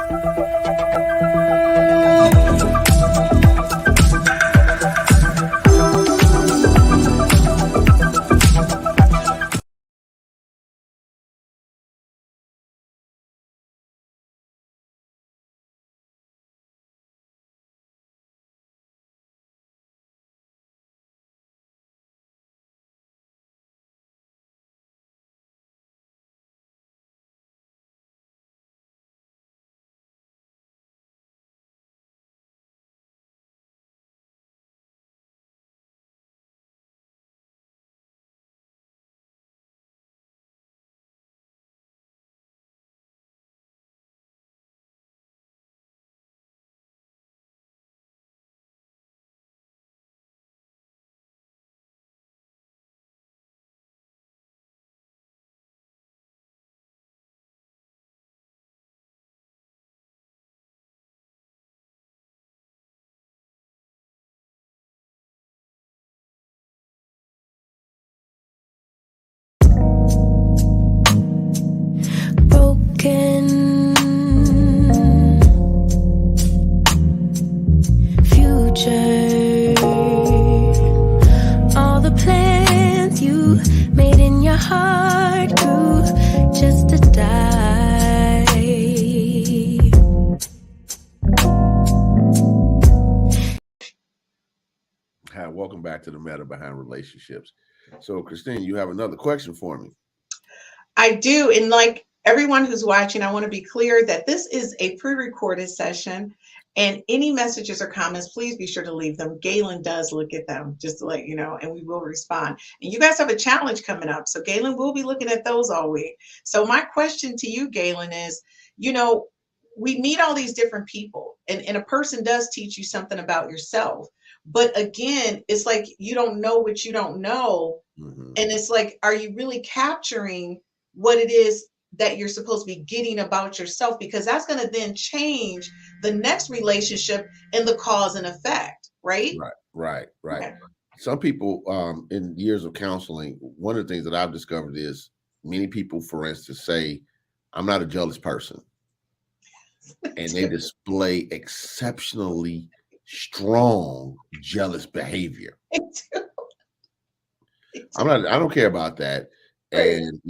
Broken future, all the plans you made in your heart grew just to die. Hi, welcome back to the Matter Behind Relationships. So, Christine, you have another question for me. I do. And like everyone who's watching, I want to be clear that this is a pre-recorded session, and any messages or comments, please be sure to leave them. Gaylon does look at them, just to let you know, and we will respond. And you guys have a challenge coming up, so Gaylon will be looking at those all week. So my question to you, Gaylon, is, we meet all these different people, and a person does teach you something about yourself. But again, it's like you don't know what you don't know. Mm-hmm. And it's like, are you really capturing what it is that you're supposed to be getting about yourself? Because that's going to then change the next relationship and the cause and effect, right? Right. Okay. Some people, in years of counseling, one of the things that I've discovered is many people, for instance, say, I'm not a jealous person. And they display exceptionally strong jealous behavior. I don't care about that. Right. And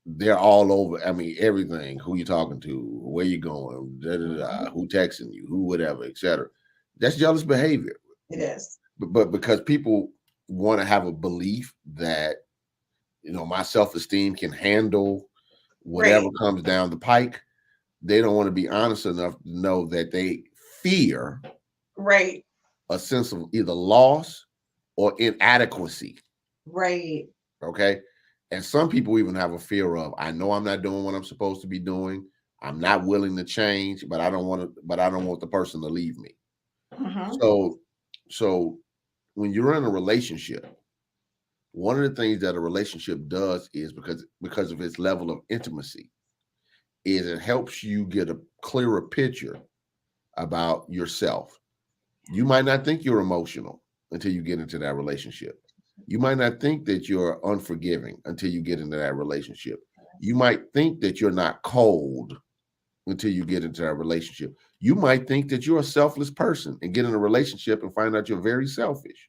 they're all over. I mean, everything. Who you talking to? Where you going? Who texting you? Who whatever, etc. That's jealous behavior. It is. But because people want to have a belief that my self-esteem can handle whatever comes down the pike, they don't want to be honest enough to know that they fear a sense of either loss or inadequacy. Right. Okay. And some people even have a fear of, I know I'm not doing what I'm supposed to be doing. I'm not willing to change, but I don't want the person to leave me. Uh-huh. So when you're in a relationship, one of the things that a relationship does is because of its level of intimacy, is it helps you get a clearer picture about yourself. You might not think you're emotional until you get into that relationship. You might not think that you're unforgiving until you get into that relationship. You might think that you're not cold until you get into that relationship. You might think that you're a selfless person and get in a relationship and find out you're very selfish.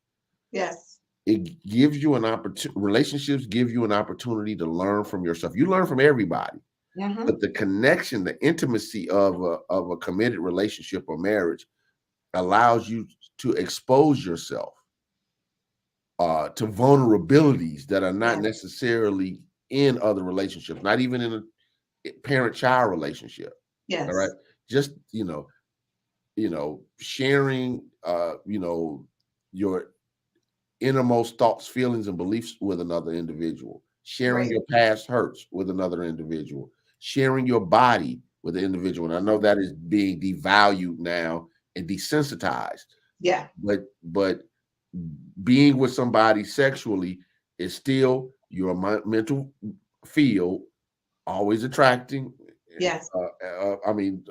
Yes. It gives you an opportunity. Relationships give you an opportunity to learn from yourself. You learn from everybody. Uh-huh. But the connection, the intimacy of a committed relationship or marriage allows you to expose yourself to vulnerabilities that are not Yes. necessarily in other relationships, not even in a parent-child relationship. All right. Yes. Just, sharing, your innermost thoughts, feelings, and beliefs with another individual, sharing Right. your past hurts with another individual, sharing your body with an individual. And I know that is being devalued now and desensitized, Yeah. but being with somebody sexually is still your mental field, always attracting. Yes. I mean,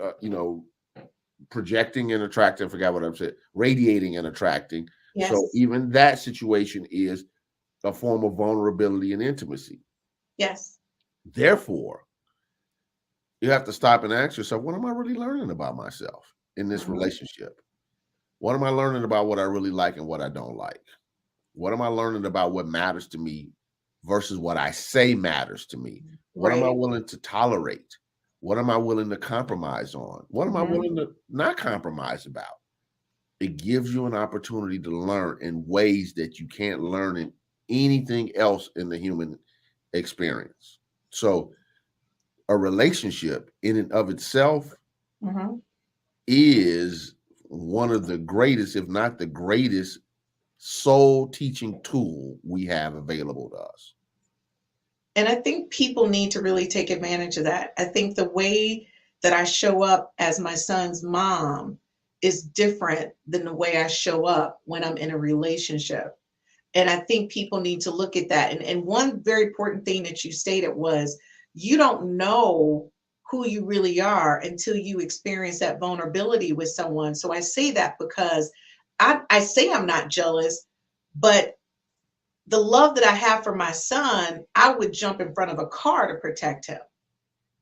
projecting and attracting. I forgot what I'm saying. Radiating and attracting. So Yes. even that situation is a form of vulnerability and intimacy. Yes. Therefore, you have to stop and ask yourself, what am I really learning about myself in this Mhm. relationship? What am I learning about what I really like and what I don't like? What am I learning about what matters to me versus what I say matters to me? What am I Right. willing to tolerate? What am I willing to compromise on? What am I Mhm. willing to not compromise about? It gives you an opportunity to learn in ways that you can't learn in anything else in the human experience. So, a relationship in and of itself Mhm. is one of the greatest, if not the greatest, soul teaching tool we have available to us. And I think people need to really take advantage of that. I think the way that I show up as my son's mom is different than the way I show up when I'm in a relationship. And I think people need to look at that. And one very important thing that you stated was you don't know who you really are until you experience that vulnerability with someone. So I say that because I say I'm not jealous, but the love that I have for my son, I would jump in front of a car to protect him.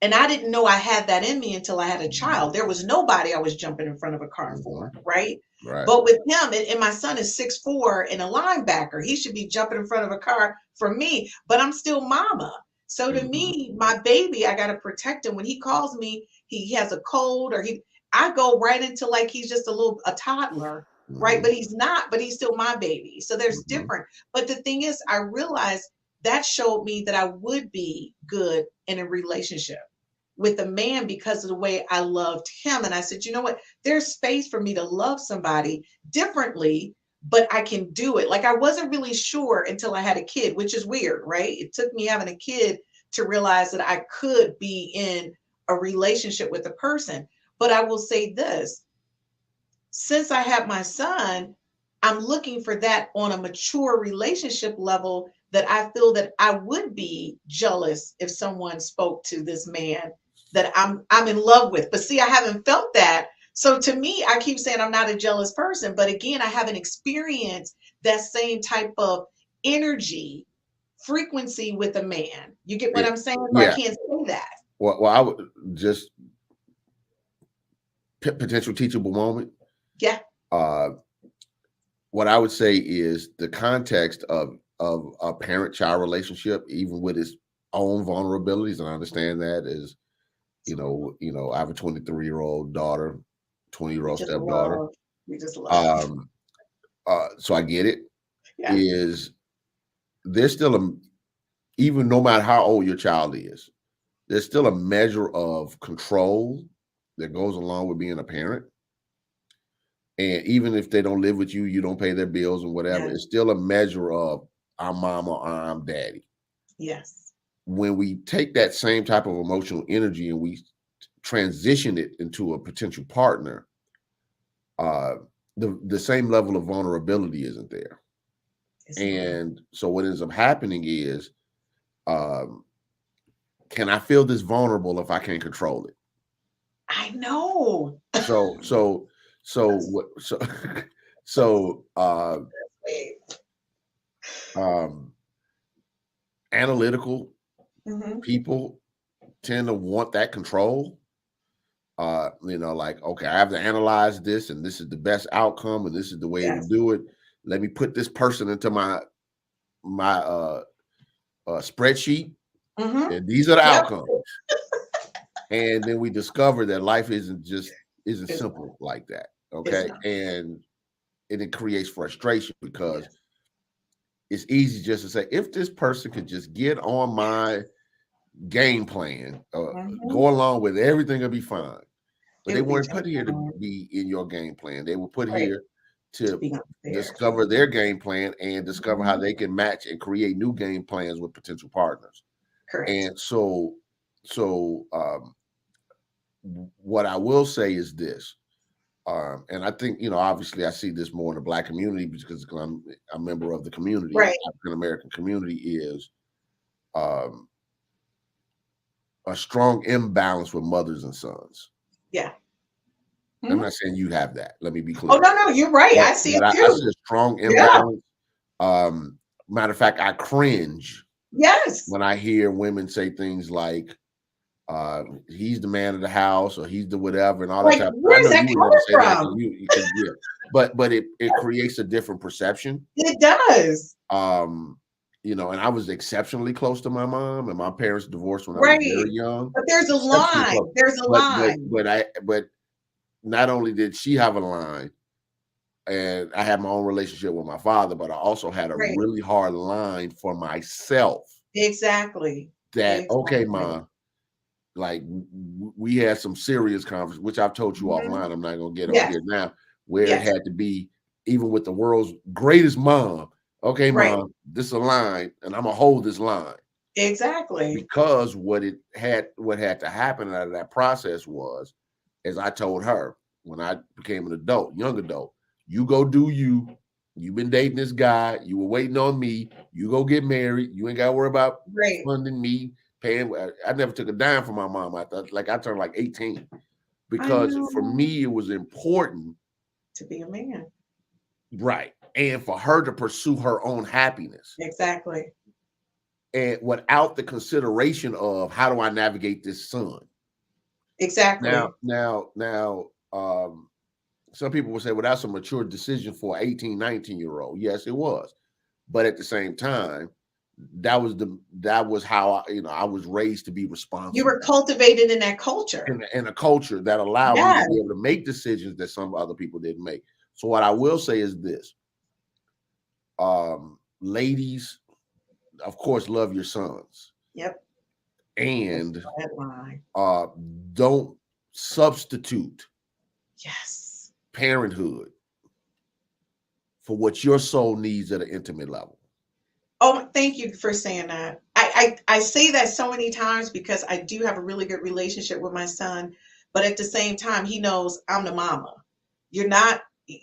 And I didn't know I had that in me until I had a child. There was nobody I was jumping in front of a car for, Mhm. right? Right. But with him, and my son is 6'4" and a linebacker, he should be jumping in front of a car for me, but I'm still mama. So to Mhm. me, my baby, I gotta protect him. When he calls me, he has a cold or I go right into like he's just a toddler, right? Mhm. But he's not, but he's still my baby. So there's Mhm. different. But the thing is, I realized that showed me that I would be good in a relationship with a man because of the way I loved him. And I said, you know what? There's space for me to love somebody differently, but I can do it. Like I wasn't really sure until I had a kid, which is weird, right? It took me having a kid to realize that I could be in a relationship with a person. But I will say this, since I have my son, I'm looking for that on a mature relationship level that I feel that I would be jealous if someone spoke to this man that I'm in love with. But see, I haven't felt that. So to me, I keep saying I'm not a jealous person, but again, I haven't experienced that same type of energy frequency with a man. You get what Yeah. I'm saying? So I Yeah. can't say that. Well, I would just potential teachable moment. Yeah. Uh, what I would say is the context of a parent-child relationship, even with its own vulnerabilities, and I understand that is, I have a 23-year-old daughter, We 20-year-old just stepdaughter. love. We just love. Um, so I get it. Yeah. Is there's still even no matter how old your child is, there's still a measure of control that goes along with being a parent. And even if they don't live with you, you don't pay their bills and whatever, Yeah. it's still a measure of I'm mom or I'm daddy. Yes. When we take that same type of emotional energy and we transition it into a potential partner, uh, the same level of vulnerability isn't there. It's not. And so what ends up happening is, um, can I feel this vulnerable if I can't control it? I know. So so so That's what so so sweet. um analytical Mhm. people tend to want that control. Like, okay, I have to analyze this, and this is the best outcome, and this is the way to Yes. do it. Let me put this person into my spreadsheet, Mhm. and these are the Yep. outcomes. And then we discover that life isn't It's simple like that. it's Okay, not. and it creates frustration because Yes. it's easy just to say, if this person could just get on my game plan, go along with everything, will be fine. But they weren't put here to be in your game plan. They were put here to discover their game plan and discover how they can match and create new game plans with potential partners. Correct. And so what I will say is this, and I think, obviously I see this more in the Black community because I'm a member of the community, right. African American community, is a strong imbalance with mothers and sons. Yeah. I'm not saying you have that. Let me be clear. Oh, no, you're right. I see it too. I see a strong imbalance. Matter of fact, I cringe. Yes. When I hear women say things like, he's the man of the house, or he's the whatever, and all that stuff. Where's that coming from? But it creates a different perception. It does. And I was exceptionally close to my mom, and my parents divorced when I was very young. But there's a line. There's a line. But not only did she have a line, and I had my own relationship with my father, but I also had a really hard line for myself. Exactly. Okay, Mom, like we had some serious conversations, which I've told you offline. I'm not going to get on here now, where it had to be, even with the world's greatest mom. Okay, Mom, this is a line, and I'm going to hold this line. Exactly. Because what had to happen out of that process was, as I told her when I became an adult, young adult, you go do you. You've been dating this guy. You were waiting on me. You go get married. You ain't got to worry about funding me, paying. I never took a dime from my mom. I turned like 18, because for me it was important to be a man, right, and for her to pursue her own happiness. Exactly. And without the consideration of, how do I navigate this son? Exactly. Now, some people will say, well, that's a mature decision for an 18, 19-year-old. Yes, it was. But at the same time, that was how I was raised to be responsible. You were cultivated in that culture. In a culture that allowed me to be able to make decisions that some other people didn't make. So what I will say is this. Ladies, of course, love your sons. Yep. And don't substitute parenthood for what your soul needs at an intimate level. Oh, thank you for saying that. I say that so many times because I do have a really good relationship with my son, but at the same time, he knows I'm the mama.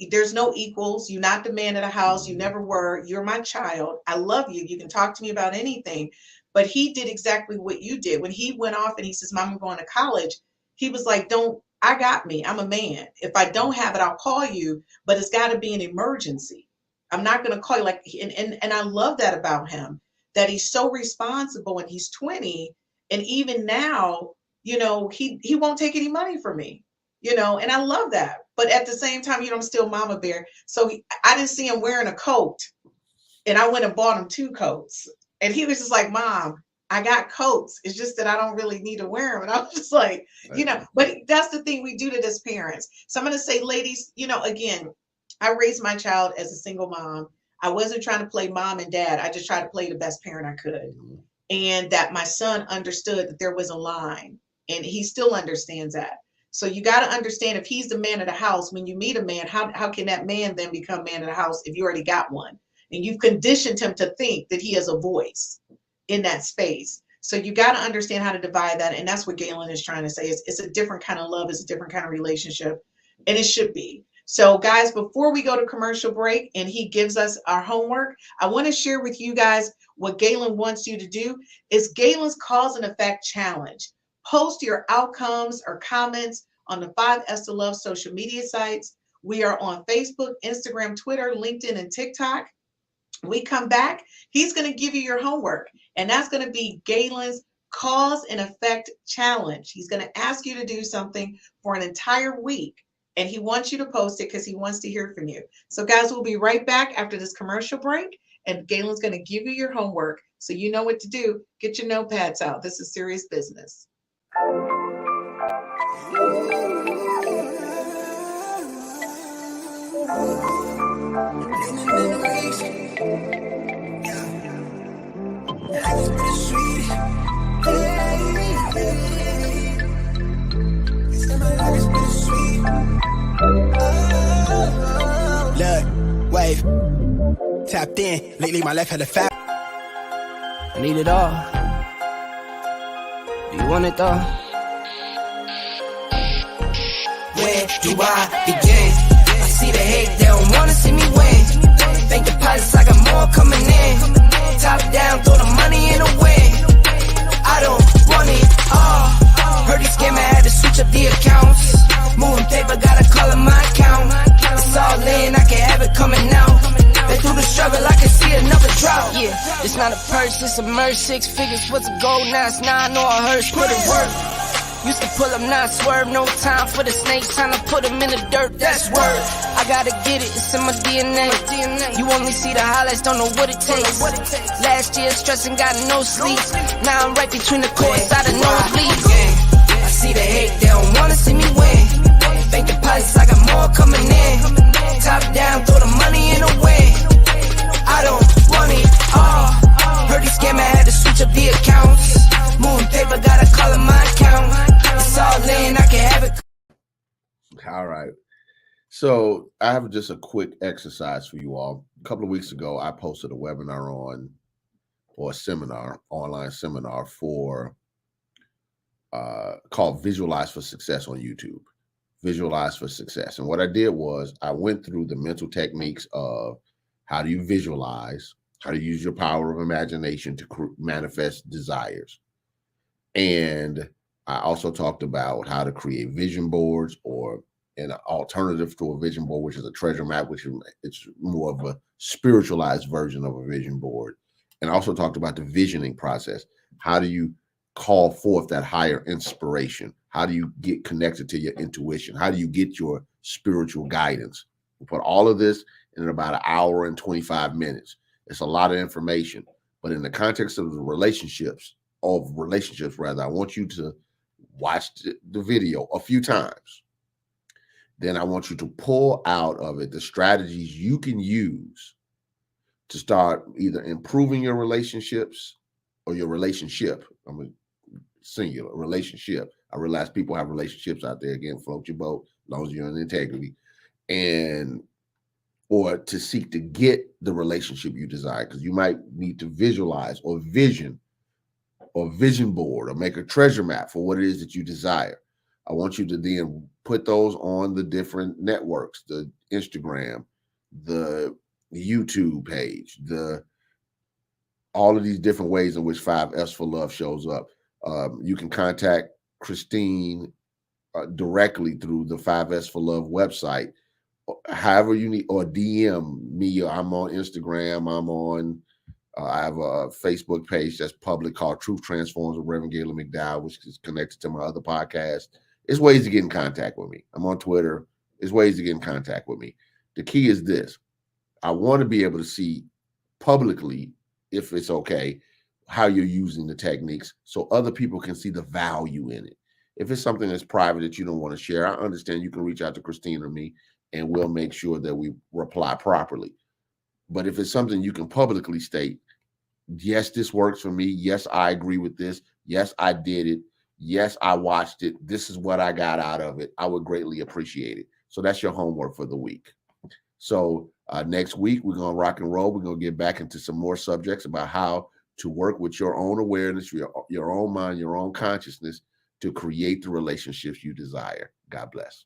There's no equals. You're not the man of the house. You never were. You're my child. I love you. You can talk to me about anything. But he did exactly what you did. When he went off and he says, Mom, I'm going to college, he was like, I got me. I'm a man. If I don't have it, I'll call you, but it's got to be an emergency. I'm not going to call you. And I love that about him, that he's so responsible, and he's 20. And even now, he won't take any money from me, and I love that. But at the same time, I'm still mama bear. So I didn't see him wearing a coat, and I went and bought him 2 coats. And he was just like, Mom, I got coats. It's just that I don't really need to wear them. And I was just like, but that's the thing we do to as parents. So I'm going to say, ladies, again, I raised my child as a single mom. I wasn't trying to play mom and dad. I just tried to play the best parent I could. And that my son understood that there was a line, and he still understands that. So you got to understand, if he's the man of the house, when you meet a man, how can that man then become man of the house if you already got one? And you've conditioned him to think that he has a voice in that space. So you got to understand how to divide that. And that's what Gaylon is trying to say. It's a different kind of love. It's a different kind of relationship. And it should be. So guys, before we go to commercial break and he gives us our homework, I want to share with you guys what Gaylon wants you to do. Is Gaylon's Cause and Effect Challenge. Post your outcomes or comments on the 5S to Love social media sites. We are on Facebook, Instagram, Twitter, LinkedIn, and TikTok. We come back, he's going to give you your homework, and that's going to be Gaylon's Cause and Effect Challenge. He's going to ask you to do something for an entire week, and he wants you to post it because he wants to hear from you. So guys, we'll be right back after this commercial break, and Gaylon's going to give you your homework so you know what to do. Get your notepads out. This is serious business. Tapped in, lately my life had a fat. I need it all. Do you want it though? Where do I begin? I see the hate, they don't wanna see me win. Bank deposits, I got more coming in. Top down, throw the money in the wind. I don't want it all. Heard he scammer, had to switch up the accounts. Moving paper, gotta call in my account. It's all in, I can have it coming out. Been through the struggle, I can see another drought. Yeah, it's not a purse, it's a merch. 6 figures, what's a gold? Now it's 9 or a hearse. Put it work. Used to pull up, not swerve. No time for the snakes, trying to put them in the dirt. That's word. I gotta get it, it's in my DNA. You only see the highlights, don't know what it takes. Last year, stressing, got no sleep. Now I'm right between the courts, out of nosebleeds. I see the hate, they don't wanna see me win. Bank deposits, I got more coming in. Top down, throw the money in the wind. I don't want it all. Heard he scammer, had to switch up the accounts. Moving paper, gotta call in my account. It's all in, I can have it. All right. So I have just a quick exercise for you all. A couple of weeks ago, I posted a webinar or a seminar, online seminar for called Visualize for Success on YouTube. Visualize for Success. And what I did was I went through the mental techniques of how do you visualize, how to use your power of imagination to manifest desires. And I also talked about how to create vision boards, or an alternative to a vision board, which is a treasure map, which is it's more of a spiritualized version of a vision board. And I also talked about the visioning process. How do you call forth that higher inspiration? How do you get connected to your intuition? How do you get your spiritual guidance? We put all of this in about an hour and 25 minutes. It's a lot of information, but in the context of the relationships, rather, I want you to watch the video a few times. Then I want you to pull out of it the strategies you can use to start either improving your relationships or your relationship. I'm a singular relationship. I realize people have relationships out there. Again, float your boat as long as you're in integrity, or to seek to get the relationship you desire, because you might need to visualize or vision board or make a treasure map for what it is that you desire. I want you to then put those on the different networks, the Instagram, the YouTube page, all of these different ways in which 5S for Love shows up. You can contact Christine directly through the 5S for Love website, however you need, or DM me. I'm on Instagram. I have a Facebook page that's public called Truth Transforms with Reverend Gaylon McDowell, which is connected to my other podcast. There's ways to get in contact with me. I'm on Twitter. There's ways to get in contact with me. The key is this. I want to be able to see publicly, if it's okay, how you're using the techniques so other people can see the value in it. If it's something that's private that you don't want to share, I understand you can reach out to Christine or me, and we'll make sure that we reply properly. But if it's something you can publicly state, yes, this works for me. Yes, I agree with this. Yes, I did it. Yes, I watched it. This is what I got out of it. I would greatly appreciate it. So that's your homework for the week. So next week, we're going to rock and roll. We're going to get back into some more subjects about how to work with your own awareness, your own mind, your own consciousness to create the relationships you desire. God bless.